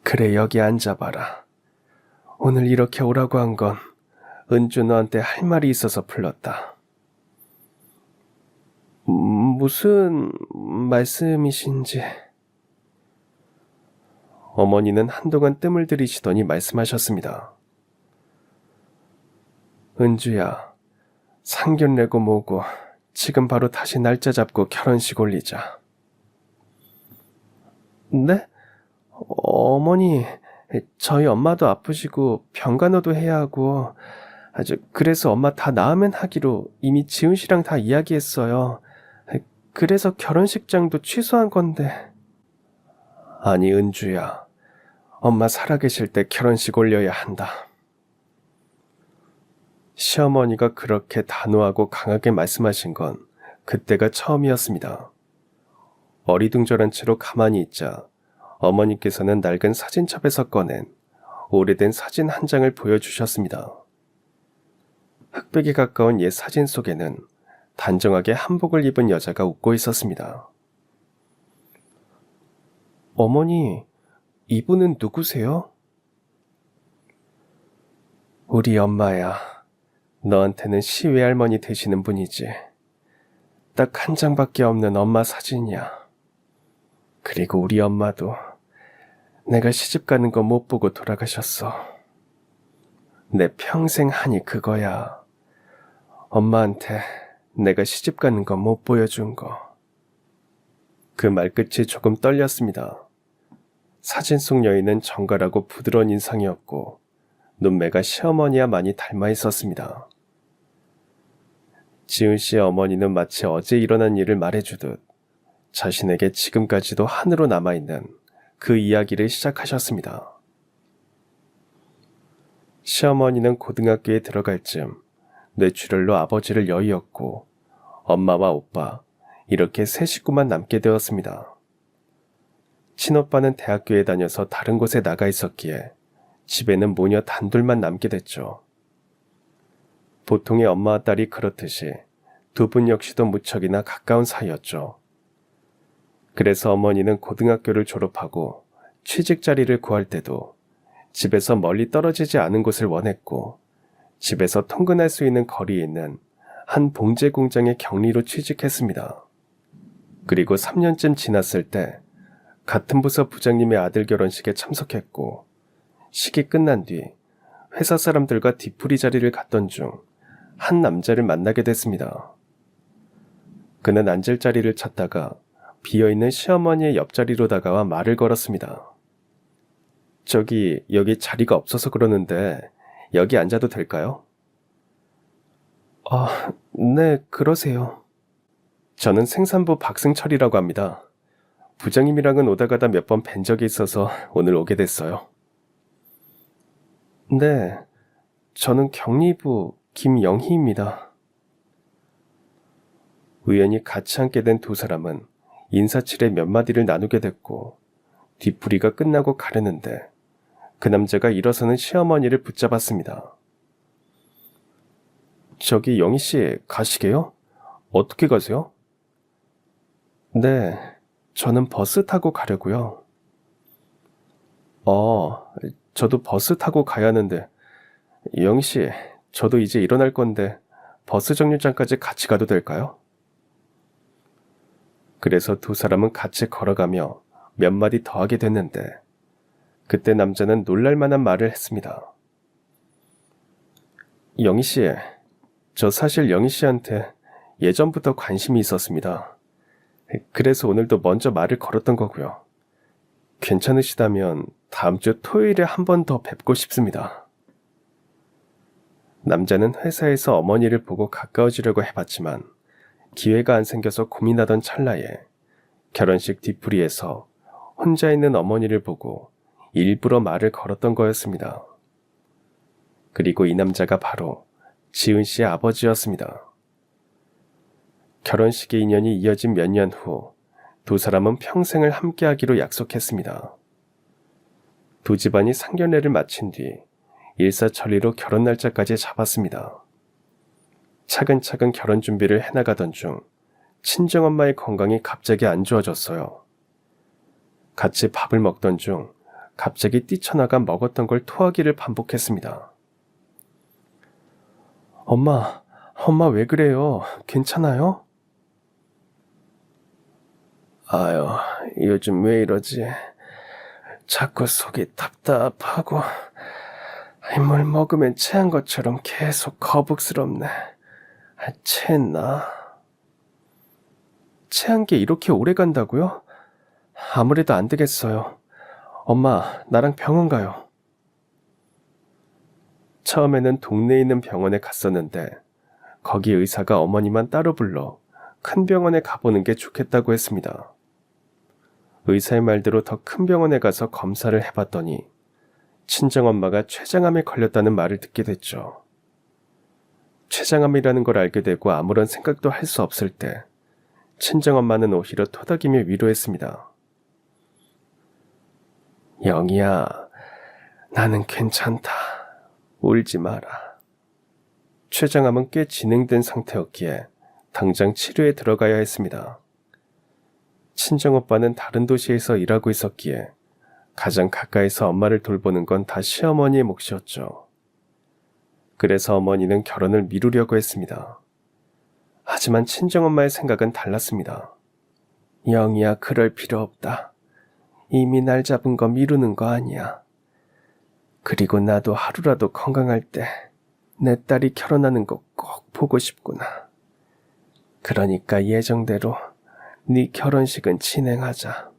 그래, 여기 앉아봐라. 오늘 이렇게 오라고 한 건 은주 너한테 할 말이 있어서 불렀다. 무슨 말씀이신지. 어머니는 한동안 뜸을 들이시더니 말씀하셨습니다. 은주야, 상견례고 뭐고 지금 바로 다시 날짜 잡고 결혼식 올리자. 네? 어머니, 저희 엄마도 아프시고 병간호도 해야 하고 그래서 엄마 다 나으면 하기로 이미 지훈 씨랑 다 이야기했어요. 그래서 결혼식장도 취소한 건데. 아니 은주야, 엄마 살아계실 때 결혼식 올려야 한다. 시어머니가 그렇게 단호하고 강하게 말씀하신 건 그때가 처음이었습니다. 어리둥절한 채로 가만히 있자 어머니께서는 낡은 사진첩에서 꺼낸 오래된 사진 한 장을 보여주셨습니다. 흑백에 가까운 옛 사진 속에는 단정하게 한복을 입은 여자가 웃고 있었습니다. 어머니, 이분은 누구세요? 우리 엄마야. 너한테는 시외할머니 되시는 분이지. 딱 한 장밖에 없는 엄마 사진이야. 그리고 우리 엄마도 내가 시집 가는 거 못 보고 돌아가셨어. 내 평생 한이 그거야. 엄마한테 내가 시집 가는 거 못 보여준 거. 그 말끝이 조금 떨렸습니다. 사진 속 여인은 정갈하고 부드러운 인상이었고 눈매가 시어머니와 많이 닮아 있었습니다. 지훈 씨의 어머니는 마치 어제 일어난 일을 말해주듯 자신에게 지금까지도 한으로 남아있는 그 이야기를 시작하셨습니다. 시어머니는 고등학교에 들어갈 즈음 뇌출혈로 아버지를 여의었고 엄마와 오빠 이렇게 세 식구만 남게 되었습니다. 친오빠는 대학교에 다녀서 다른 곳에 나가 있었기에 집에는 모녀 단둘만 남게 됐죠. 보통의 엄마와 딸이 그렇듯이 두 분 역시도 무척이나 가까운 사이였죠. 그래서 어머니는 고등학교를 졸업하고 취직 자리를 구할 때도 집에서 멀리 떨어지지 않은 곳을 원했고 집에서 통근할 수 있는 거리에 있는 한 봉제 공장에 격리로 취직했습니다. 그리고 3년쯤 지났을 때 같은 부서 부장님의 아들 결혼식에 참석했고 식이 끝난 뒤 회사 사람들과 뒤풀이 자리를 갔던 중 한 남자를 만나게 됐습니다. 그는 앉을 자리를 찾다가 비어있는 시어머니의 옆자리로 다가와 말을 걸었습니다. 저기 여기 자리가 없어서 그러는데 여기 앉아도 될까요? 네, 그러세요. 저는 생산부 박승철이라고 합니다. 부장님이랑은 오다 가다 몇 번 뵌 적이 있어서 오늘 오게 됐어요. 네, 저는 격리부 김영희입니다. 우연히 같이 앉게 된 두 사람은 인사치레 몇 마디를 나누게 됐고 뒤풀이가 끝나고 가려는데 그 남자가 일어서는 시어머니를 붙잡았습니다. 저기 영희씨 가시게요? 어떻게 가세요? 네, 저는 버스 타고 가려고요. 저도 버스 타고 가야 하는데 영희씨, 저도 이제 일어날 건데 버스 정류장까지 같이 가도 될까요? 그래서 두 사람은 같이 걸어가며 몇 마디 더 하게 됐는데 그때 남자는 놀랄만한 말을 했습니다. 영희 씨, 저 사실 영희 씨한테 예전부터 관심이 있었습니다. 그래서 오늘도 먼저 말을 걸었던 거고요. 괜찮으시다면 다음 주 토요일에 한 번 더 뵙고 싶습니다. 남자는 회사에서 어머니를 보고 가까워지려고 해봤지만 기회가 안 생겨서 고민하던 찰나에 결혼식 뒤풀이에서 혼자 있는 어머니를 보고 일부러 말을 걸었던 거였습니다. 그리고 이 남자가 바로 지은 씨의 아버지였습니다. 결혼식의 인연이 이어진 몇 년 후 두 사람은 평생을 함께하기로 약속했습니다. 두 집안이 상견례를 마친 뒤 일사천리로 결혼 날짜까지 잡았습니다. 차근차근 결혼 준비를 해나가던 중 친정엄마의 건강이 갑자기 안 좋아졌어요. 같이 밥을 먹던 중 갑자기 뛰쳐나가 먹었던 걸 토하기를 반복했습니다. 엄마 왜 그래요? 괜찮아요? 아유, 요즘 왜 이러지? 자꾸 속이 답답하고 뭘 먹으면 체한 것처럼 계속 거북스럽네. 체했나? 체한 게 이렇게 오래 간다고요? 아무래도 안 되겠어요. 엄마, 나랑 병원 가요. 처음에는 동네에 있는 병원에 갔었는데 거기 의사가 어머니만 따로 불러 큰 병원에 가보는 게 좋겠다고 했습니다. 의사의 말대로 더 큰 병원에 가서 검사를 해봤더니 친정엄마가 췌장암에 걸렸다는 말을 듣게 됐죠. 췌장암이라는 걸 알게 되고 아무런 생각도 할 수 없을 때 친정엄마는 오히려 토닥이며 위로했습니다. 영희야, 나는 괜찮다. 울지 마라. 췌장암은 꽤 진행된 상태였기에 당장 치료에 들어가야 했습니다. 친정오빠는 다른 도시에서 일하고 있었기에 가장 가까이서 엄마를 돌보는 건 다 시어머니의 몫이었죠. 그래서 어머니는 결혼을 미루려고 했습니다. 하지만 친정엄마의 생각은 달랐습니다. 영희야, 그럴 필요 없다. 이미 날 잡은 거 미루는 거 아니야. 그리고 나도 하루라도 건강할 때 내 딸이 결혼하는 거 꼭 보고 싶구나. 그러니까 예정대로 네 결혼식은 진행하자.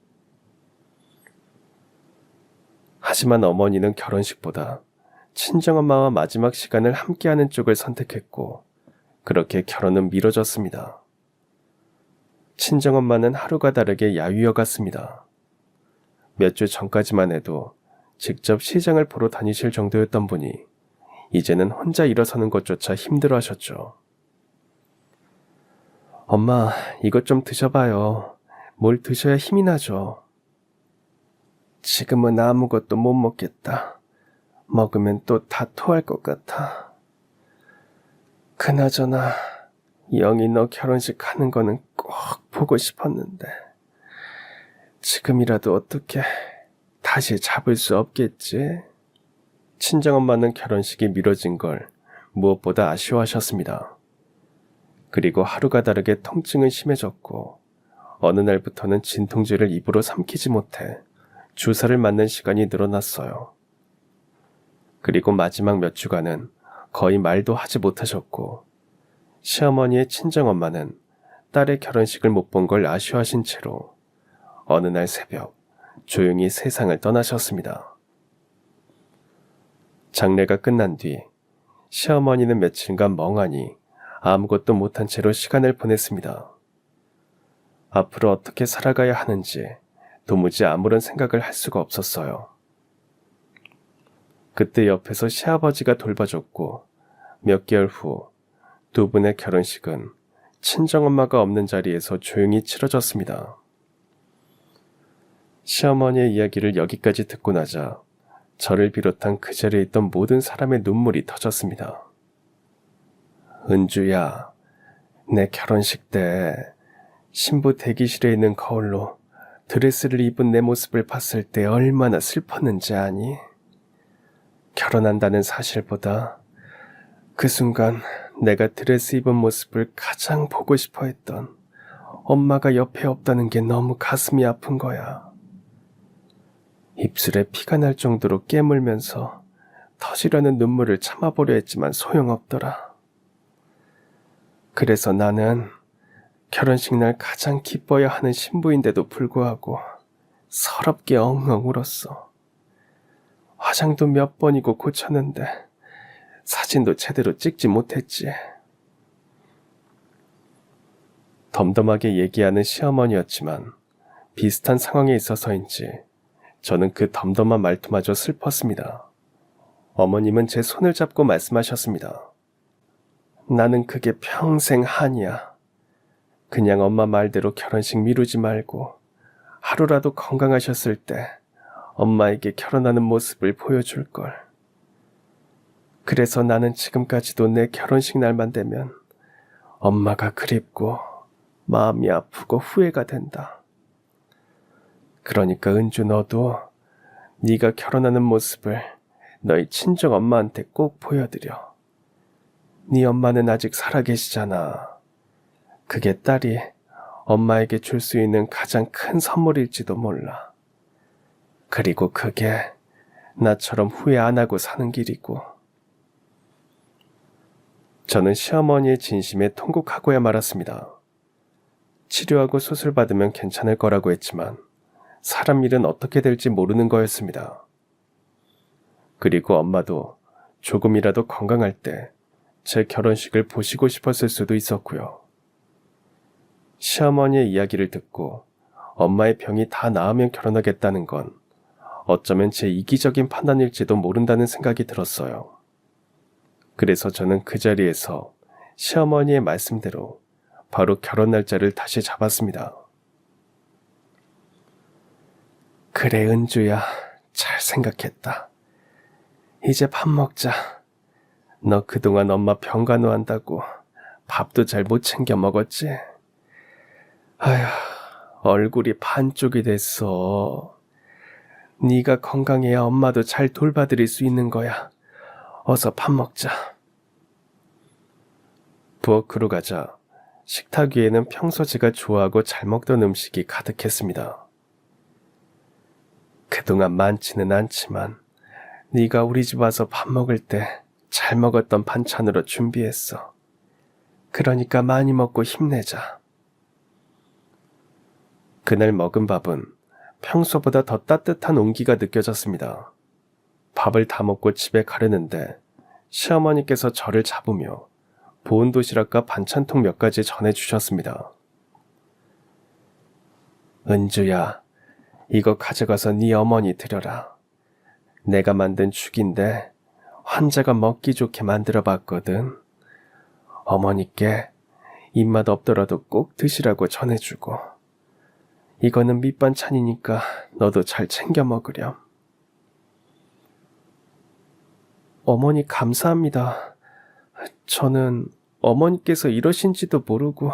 하지만 어머니는 결혼식보다 친정엄마와 마지막 시간을 함께하는 쪽을 선택했고 그렇게 결혼은 미뤄졌습니다. 친정엄마는 하루가 다르게 야위어 갔습니다. 몇 주 전까지만 해도 직접 시장을 보러 다니실 정도였던 분이 이제는 혼자 일어서는 것조차 힘들어 하셨죠. 엄마, 이것 좀 드셔봐요. 뭘 드셔야 힘이 나죠. 지금은 아무것도 못 먹겠다. 먹으면 또 다 토할 것 같아. 그나저나 영희 너 결혼식 하는 거는 꼭 보고 싶었는데 지금이라도 어떻게 다시 잡을 수 없겠지? 친정엄마는 결혼식이 미뤄진 걸 무엇보다 아쉬워하셨습니다. 그리고 하루가 다르게 통증은 심해졌고 어느 날부터는 진통제를 입으로 삼키지 못해 주사를 맞는 시간이 늘어났어요. 그리고 마지막 몇 주간은 거의 말도 하지 못하셨고 시어머니의 친정엄마는 딸의 결혼식을 못 본 걸 아쉬워하신 채로 어느 날 새벽 조용히 세상을 떠나셨습니다. 장례가 끝난 뒤 시어머니는 며칠간 멍하니 아무것도 못한 채로 시간을 보냈습니다. 앞으로 어떻게 살아가야 하는지 도무지 아무런 생각을 할 수가 없었어요. 그때 옆에서 시아버지가 돌봐줬고 몇 개월 후 두 분의 결혼식은 친정엄마가 없는 자리에서 조용히 치러졌습니다. 시어머니의 이야기를 여기까지 듣고 나자 저를 비롯한 그 자리에 있던 모든 사람의 눈물이 터졌습니다. 은주야, 내 결혼식 때 신부 대기실에 있는 거울로 드레스를 입은 내 모습을 봤을 때 얼마나 슬펐는지 아니? 결혼한다는 사실보다 그 순간 내가 드레스 입은 모습을 가장 보고 싶어 했던 엄마가 옆에 없다는 게 너무 가슴이 아픈 거야. 입술에 피가 날 정도로 깨물면서 터지려는 눈물을 참아보려 했지만 소용없더라. 그래서 나는 결혼식 날 가장 기뻐야 하는 신부인데도 불구하고 서럽게 엉엉 울었어. 화장도 몇 번이고 고쳤는데 사진도 제대로 찍지 못했지. 덤덤하게 얘기하는 시어머니였지만 비슷한 상황에 있어서인지 저는 그 덤덤한 말투마저 슬펐습니다. 어머님은 제 손을 잡고 말씀하셨습니다. 나는 그게 평생 한이야. 그냥 엄마 말대로 결혼식 미루지 말고 하루라도 건강하셨을 때 엄마에게 결혼하는 모습을 보여줄걸. 그래서 나는 지금까지도 내 결혼식 날만 되면 엄마가 그립고 마음이 아프고 후회가 된다. 그러니까 은주 너도 네가 결혼하는 모습을 너희 친정 엄마한테 꼭 보여드려. 네 엄마는 아직 살아계시잖아. 그게 딸이 엄마에게 줄 수 있는 가장 큰 선물일지도 몰라. 그리고 그게 나처럼 후회 안 하고 사는 길이고. 저는 시어머니의 진심에 통곡하고야 말았습니다. 치료하고 수술받으면 괜찮을 거라고 했지만 사람 일은 어떻게 될지 모르는 거였습니다. 그리고 엄마도 조금이라도 건강할 때 제 결혼식을 보시고 싶었을 수도 있었고요. 시어머니의 이야기를 듣고 엄마의 병이 다 나으면 결혼하겠다는 건 어쩌면 제 이기적인 판단일지도 모른다는 생각이 들었어요. 그래서 저는 그 자리에서 시어머니의 말씀대로 바로 결혼 날짜를 다시 잡았습니다. 그래 은주야, 잘 생각했다. 이제 밥 먹자. 너 그동안 엄마 병간호한다고 밥도 잘 못 챙겨 먹었지? 아휴, 얼굴이 반쪽이 됐어. 네가 건강해야 엄마도 잘 돌봐드릴 수 있는 거야. 어서 밥 먹자. 부엌으로 가자 식탁 위에는 평소 제가 좋아하고 잘 먹던 음식이 가득했습니다. 그동안 많지는 않지만 네가 우리 집 와서 밥 먹을 때 잘 먹었던 반찬으로 준비했어. 그러니까 많이 먹고 힘내자. 그날 먹은 밥은 평소보다 더 따뜻한 온기가 느껴졌습니다. 밥을 다 먹고 집에 가려는데 시어머니께서 저를 잡으며 보온 도시락과 반찬통 몇 가지 전해주셨습니다. 은주야, 이거 가져가서 네 어머니 드려라. 내가 만든 죽인데 환자가 먹기 좋게 만들어봤거든. 어머니께 입맛 없더라도 꼭 드시라고 전해주고. 이거는 밑반찬이니까 너도 잘 챙겨 먹으렴. 어머니 감사합니다. 저는 어머니께서 이러신지도 모르고.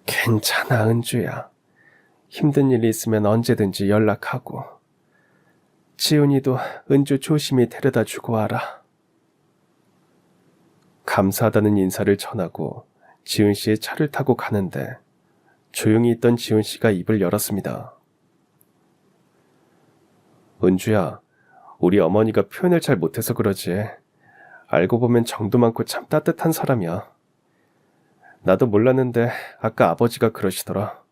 괜찮아 은주야. 힘든 일 있으면 언제든지 연락하고. 지훈이도 은주 조심히 데려다 주고 와라. 감사하다는 인사를 전하고 지훈 씨의 차를 타고 가는데 조용히 있던 지훈 씨가 입을 열었습니다. 은주야, 우리 어머니가 표현을 잘 못해서 그러지. 알고 보면 정도 많고 참 따뜻한 사람이야. 나도 몰랐는데 아까 아버지가 그러시더라.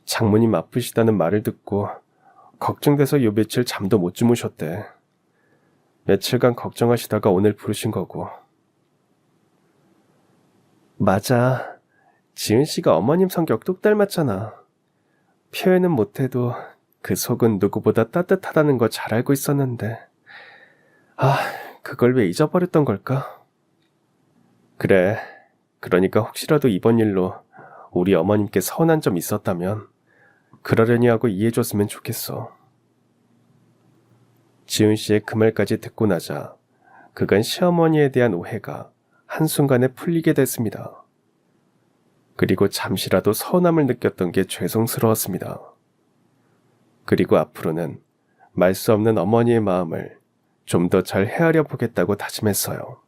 장모님 아프시다는 말을 듣고 걱정돼서 요 며칠 잠도 못 주무셨대. 며칠간 걱정하시다가 오늘 부르신 거고. 맞아. 지은 씨가 어머님 성격 똑 닮았잖아. 표현은 못해도 그 속은 누구보다 따뜻하다는 거 잘 알고 있었는데. 아, 그걸 왜 잊어버렸던 걸까? 그래. 그러니까 혹시라도 이번 일로 우리 어머님께 서운한 점 있었다면 그러려니 하고 이해해줬으면 좋겠어. 지훈 씨의 그 말까지 듣고 나자 그간 시어머니에 대한 오해가 한순간에 풀리게 됐습니다. 그리고 잠시라도 서운함을 느꼈던 게 죄송스러웠습니다. 그리고 앞으로는 말 수 없는 어머니의 마음을 좀 더 잘 헤아려 보겠다고 다짐했어요.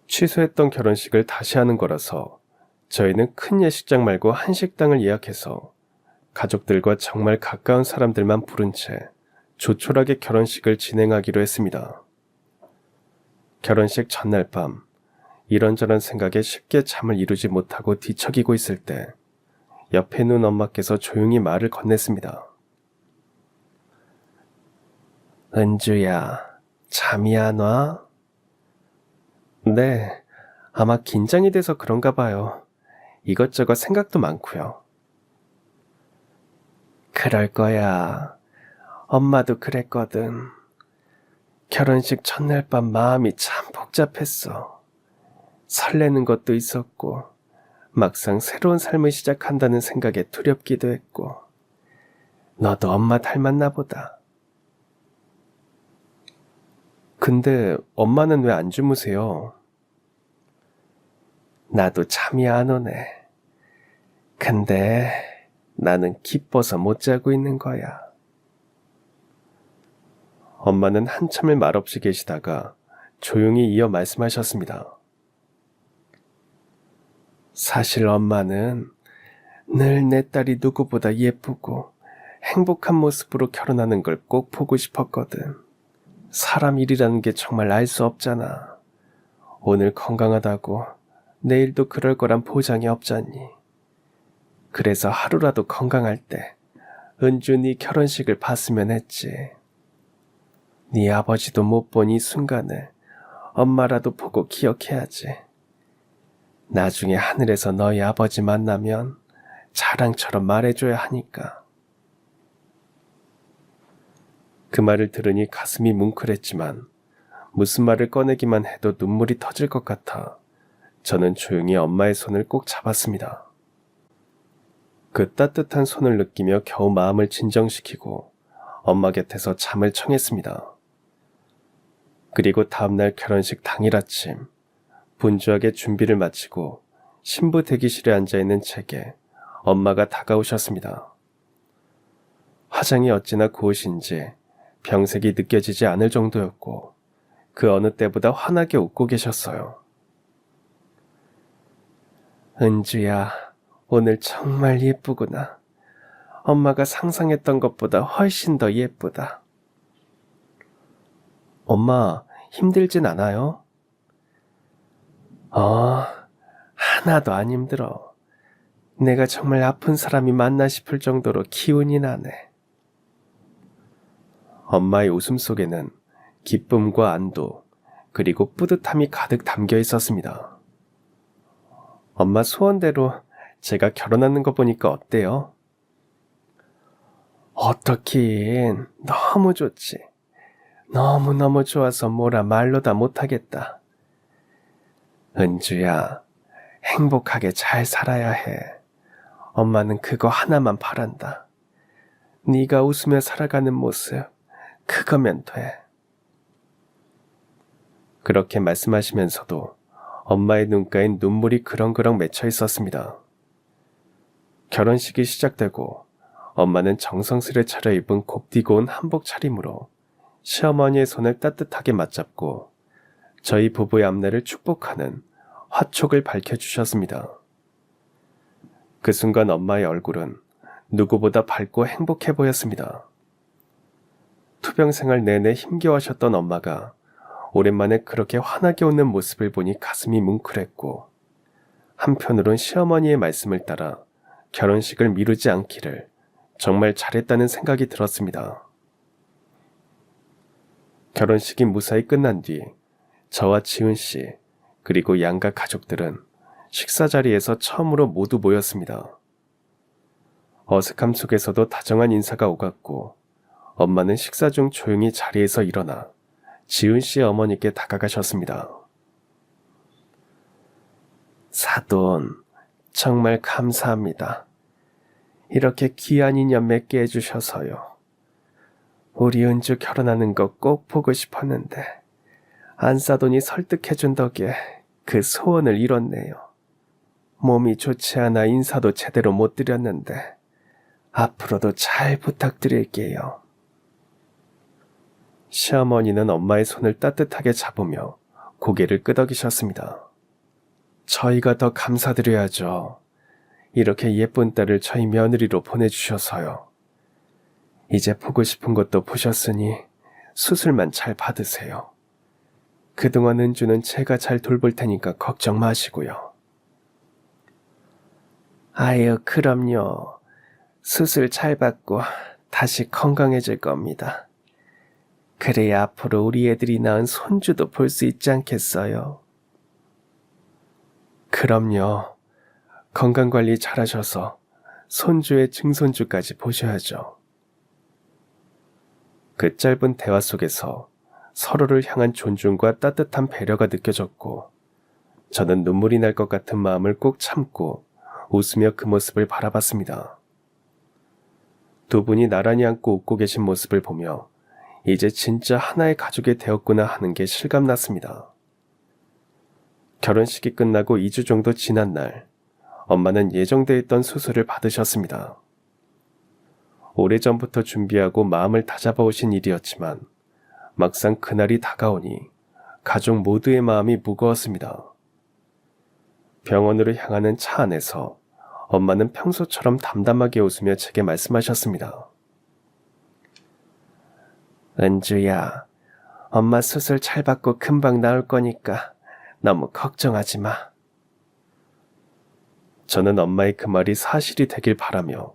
취소했던 결혼식을 다시 하는 거라서 저희는 큰 예식장 말고 한식당을 예약해서 가족들과 정말 가까운 사람들만 부른 채 조촐하게 결혼식을 진행하기로 했습니다. 결혼식 전날 밤, 이런저런 생각에 쉽게 잠을 이루지 못하고 뒤척이고 있을 때 옆에 있는 엄마께서 조용히 말을 건넸습니다. 은주야, 잠이 안 와? 네, 아마 긴장이 돼서 그런가 봐요. 이것저것 생각도 많고요. 그럴 거야. 엄마도 그랬거든. 결혼식 첫날 밤 마음이 참 복잡했어. 설레는 것도 있었고, 막상 새로운 삶을 시작한다는 생각에 두렵기도 했고, 너도 엄마 닮았나 보다. 근데 엄마는 왜 안 주무세요? 나도 잠이 안 오네. 근데 나는 기뻐서 못 자고 있는 거야. 엄마는 한참을 말없이 계시다가 조용히 이어 말씀하셨습니다. 사실 엄마는 늘 내 딸이 누구보다 예쁘고 행복한 모습으로 결혼하는 걸 꼭 보고 싶었거든. 사람 일이라는 게 정말 알 수 없잖아. 오늘 건강하다고 내일도 그럴 거란 보장이 없잖니. 그래서 하루라도 건강할 때 은주 네 결혼식을 봤으면 했지. 네 아버지도 못 본 이 순간을 엄마라도 보고 기억해야지. 나중에 하늘에서 너희 아버지 만나면 자랑처럼 말해줘야 하니까. 그 말을 들으니 가슴이 뭉클했지만 무슨 말을 꺼내기만 해도 눈물이 터질 것 같아 저는 조용히 엄마의 손을 꼭 잡았습니다. 그 따뜻한 손을 느끼며 겨우 마음을 진정시키고 엄마 곁에서 잠을 청했습니다. 그리고 다음날 결혼식 당일 아침 분주하게 준비를 마치고 신부 대기실에 앉아있는 제게 엄마가 다가오셨습니다. 화장이 어찌나 고우신지 병색이 느껴지지 않을 정도였고 그 어느 때보다 환하게 웃고 계셨어요. 은주야, 오늘 정말 예쁘구나. 엄마가 상상했던 것보다 훨씬 더 예쁘다. 엄마, 힘들진 않아요? 하나도 안 힘들어. 내가 정말 아픈 사람이 맞나 싶을 정도로 기운이 나네. 엄마의 웃음 속에는 기쁨과 안도, 그리고 뿌듯함이 가득 담겨 있었습니다. 엄마 소원대로 제가 결혼하는 거 보니까 어때요? 어떻긴 너무 좋지. 너무너무 좋아서 뭐라 말로 다 못하겠다. 은주야, 행복하게 잘 살아야 해. 엄마는 그거 하나만 바란다. 네가 웃으며 살아가는 모습, 그거면 돼. 그렇게 말씀하시면서도 엄마의 눈가엔 눈물이 그렁그렁 맺혀 있었습니다. 결혼식이 시작되고 엄마는 정성스레 차려입은 곱디고 온 한복 차림으로 시어머니의 손을 따뜻하게 맞잡고 저희 부부의 앞날을 축복하는 화촉을 밝혀주셨습니다. 그 순간 엄마의 얼굴은 누구보다 밝고 행복해 보였습니다. 투병 생활 내내 힘겨워하셨던 엄마가 오랜만에 그렇게 환하게 웃는 모습을 보니 가슴이 뭉클했고 한편으론 시어머니의 말씀을 따라 결혼식을 미루지 않기를 정말 잘했다는 생각이 들었습니다. 결혼식이 무사히 끝난 뒤 저와 지은 씨 그리고 양가 가족들은 식사 자리에서 처음으로 모두 모였습니다. 어색함 속에서도 다정한 인사가 오갔고 엄마는 식사 중 조용히 자리에서 일어나 지은 씨의 어머니께 다가가셨습니다. 사돈, 정말 감사합니다. 이렇게 귀한 인연 맺게 해주셔서요. 우리 은주 결혼하는 거 꼭 보고 싶었는데 안사돈이 설득해준 덕에 그 소원을 이뤘네요. 몸이 좋지 않아 인사도 제대로 못 드렸는데 앞으로도 잘 부탁드릴게요. 시어머니는 엄마의 손을 따뜻하게 잡으며 고개를 끄덕이셨습니다. 저희가 더 감사드려야죠. 이렇게 예쁜 딸을 저희 며느리로 보내주셔서요. 이제 보고 싶은 것도 보셨으니 수술만 잘 받으세요. 그동안 은주는 제가 잘 돌볼 테니까 걱정 마시고요. 아유, 그럼요. 수술 잘 받고 다시 건강해질 겁니다. 그래야 앞으로 우리 애들이 낳은 손주도 볼 수 있지 않겠어요? 그럼요. 건강관리 잘하셔서 손주의 증손주까지 보셔야죠. 그 짧은 대화 속에서 서로를 향한 존중과 따뜻한 배려가 느껴졌고, 저는 눈물이 날 것 같은 마음을 꼭 참고 웃으며 그 모습을 바라봤습니다. 두 분이 나란히 앉고 웃고 계신 모습을 보며 이제 진짜 하나의 가족이 되었구나 하는 게 실감났습니다. 결혼식이 끝나고 2주 정도 지난 날, 엄마는 예정돼 있던 수술을 받으셨습니다. 오래전부터 준비하고 마음을 다잡아 오신 일이었지만 막상 그날이 다가오니 가족 모두의 마음이 무거웠습니다. 병원으로 향하는 차 안에서 엄마는 평소처럼 담담하게 웃으며 제게 말씀하셨습니다. 은주야, 엄마 수술 잘 받고 금방 나올 거니까 너무 걱정하지 마. 저는 엄마의 그 말이 사실이 되길 바라며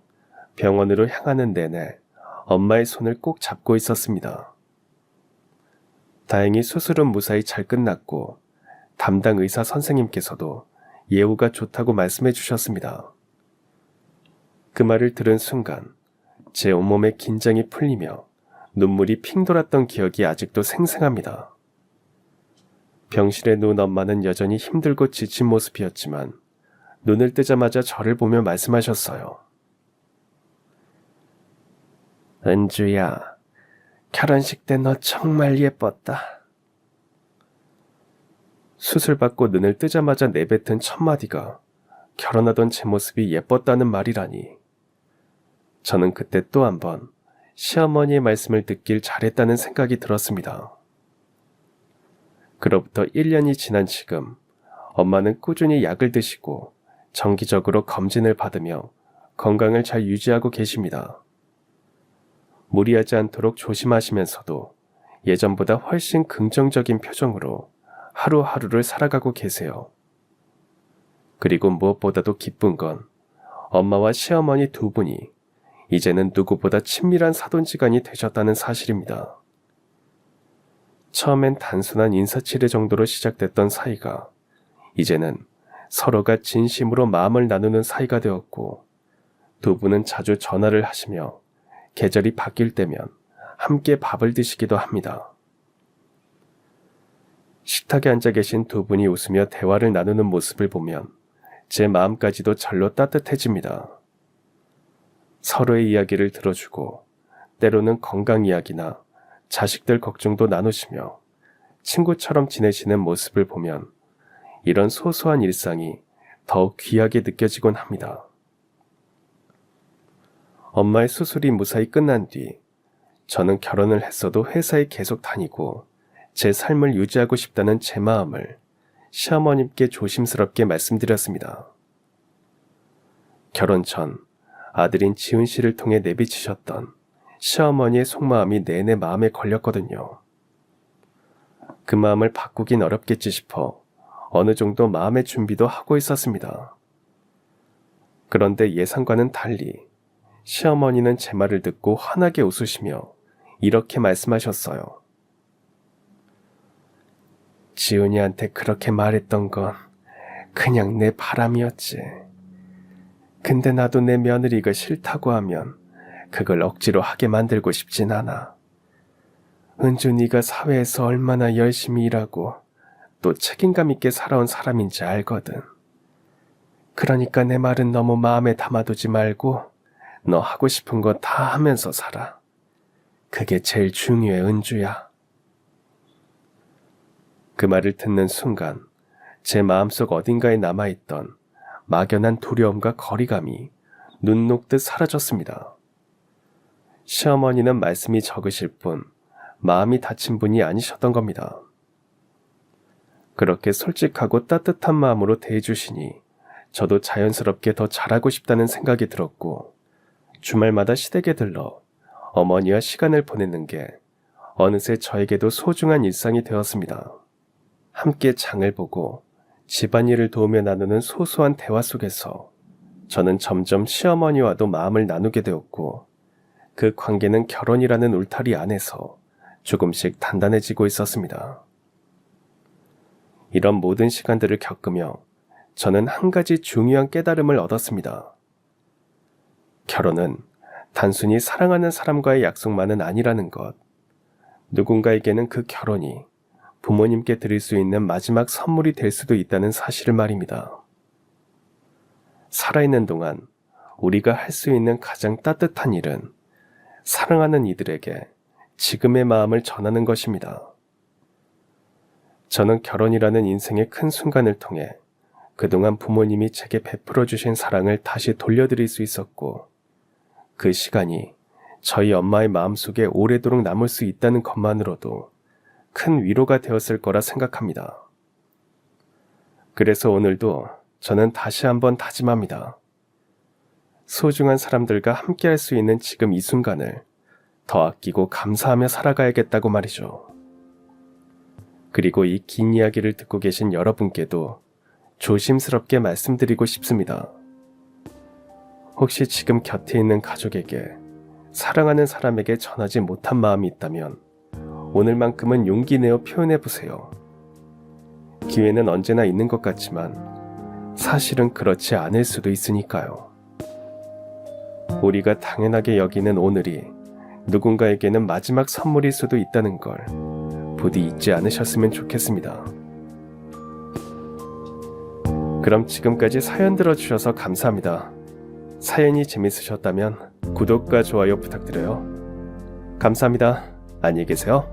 병원으로 향하는 내내 엄마의 손을 꼭 잡고 있었습니다. 다행히 수술은 무사히 잘 끝났고 담당 의사 선생님께서도 예후가 좋다고 말씀해 주셨습니다. 그 말을 들은 순간 제 온몸의 긴장이 풀리며 눈물이 핑 돌았던 기억이 아직도 생생합니다. 병실에 누운 엄마는 여전히 힘들고 지친 모습이었지만 눈을 뜨자마자 저를 보며 말씀하셨어요. 은주야, 결혼식 때 너 정말 예뻤다. 수술받고 눈을 뜨자마자 내뱉은 첫 마디가 결혼하던 제 모습이 예뻤다는 말이라니. 저는 그때 또 한 번 시어머니의 말씀을 듣길 잘했다는 생각이 들었습니다. 그로부터 1년이 지난 지금 엄마는 꾸준히 약을 드시고 정기적으로 검진을 받으며 건강을 잘 유지하고 계십니다. 무리하지 않도록 조심하시면서도 예전보다 훨씬 긍정적인 표정으로 하루하루를 살아가고 계세요. 그리고 무엇보다도 기쁜 건 엄마와 시어머니 두 분이 이제는 누구보다 친밀한 사돈지간이 되셨다는 사실입니다. 처음엔 단순한 인사치레 정도로 시작됐던 사이가 이제는 서로가 진심으로 마음을 나누는 사이가 되었고, 두 분은 자주 전화를 하시며 계절이 바뀔 때면 함께 밥을 드시기도 합니다. 식탁에 앉아 계신 두 분이 웃으며 대화를 나누는 모습을 보면 제 마음까지도 절로 따뜻해집니다. 서로의 이야기를 들어주고 때로는 건강 이야기나 자식들 걱정도 나누시며 친구처럼 지내시는 모습을 보면 이런 소소한 일상이 더욱 귀하게 느껴지곤 합니다. 엄마의 수술이 무사히 끝난 뒤 저는 결혼을 했어도 회사에 계속 다니고 제 삶을 유지하고 싶다는 제 마음을 시어머님께 조심스럽게 말씀드렸습니다. 결혼 전 아들인 지훈 씨를 통해 내비치셨던 시어머니의 속마음이 내내 마음에 걸렸거든요. 그 마음을 바꾸긴 어렵겠지 싶어 어느 정도 마음의 준비도 하고 있었습니다. 그런데 예상과는 달리 시어머니는 제 말을 듣고 환하게 웃으시며 이렇게 말씀하셨어요. 지훈이한테 그렇게 말했던 건 그냥 내 바람이었지. 근데 나도 내 며느리가 싫다고 하면 그걸 억지로 하게 만들고 싶진 않아. 은주 네가 사회에서 얼마나 열심히 일하고 또 책임감 있게 살아온 사람인지 알거든. 그러니까 내 말은 너무 마음에 담아두지 말고 너 하고 싶은 거 다 하면서 살아. 그게 제일 중요해, 은주야. 그 말을 듣는 순간 제 마음속 어딘가에 남아있던 막연한 두려움과 거리감이 눈 녹듯 사라졌습니다. 시어머니는 말씀이 적으실 뿐 마음이 다친 분이 아니셨던 겁니다. 그렇게 솔직하고 따뜻한 마음으로 대해주시니 저도 자연스럽게 더 잘하고 싶다는 생각이 들었고, 주말마다 시댁에 들러 어머니와 시간을 보내는 게 어느새 저에게도 소중한 일상이 되었습니다. 함께 장을 보고 집안일을 도우며 나누는 소소한 대화 속에서 저는 점점 시어머니와도 마음을 나누게 되었고 그 관계는 결혼이라는 울타리 안에서 조금씩 단단해지고 있었습니다. 이런 모든 시간들을 겪으며 저는 한 가지 중요한 깨달음을 얻었습니다. 결혼은 단순히 사랑하는 사람과의 약속만은 아니라는 것. 누군가에게는 그 결혼이 부모님께 드릴 수 있는 마지막 선물이 될 수도 있다는 사실을 말입니다. 살아있는 동안 우리가 할 수 있는 가장 따뜻한 일은 사랑하는 이들에게 지금의 마음을 전하는 것입니다. 저는 결혼이라는 인생의 큰 순간을 통해 그동안 부모님이 제게 베풀어 주신 사랑을 다시 돌려드릴 수 있었고 그 시간이 저희 엄마의 마음속에 오래도록 남을 수 있다는 것만으로도 큰 위로가 되었을 거라 생각합니다. 그래서 오늘도 저는 다시 한번 다짐합니다. 소중한 사람들과 함께할 수 있는 지금 이 순간을 더 아끼고 감사하며 살아가야겠다고 말이죠. 그리고 이 긴 이야기를 듣고 계신 여러분께도 조심스럽게 말씀드리고 싶습니다. 혹시 지금 곁에 있는 가족에게, 사랑하는 사람에게 전하지 못한 마음이 있다면 오늘만큼은 용기 내어 표현해보세요. 기회는 언제나 있는 것 같지만 사실은 그렇지 않을 수도 있으니까요. 우리가 당연하게 여기는 오늘이 누군가에게는 마지막 선물일 수도 있다는 걸 부디 잊지 않으셨으면 좋겠습니다. 그럼 지금까지 사연 들어주셔서 감사합니다. 사연이 재밌으셨다면 구독과 좋아요 부탁드려요. 감사합니다. 안녕히 계세요.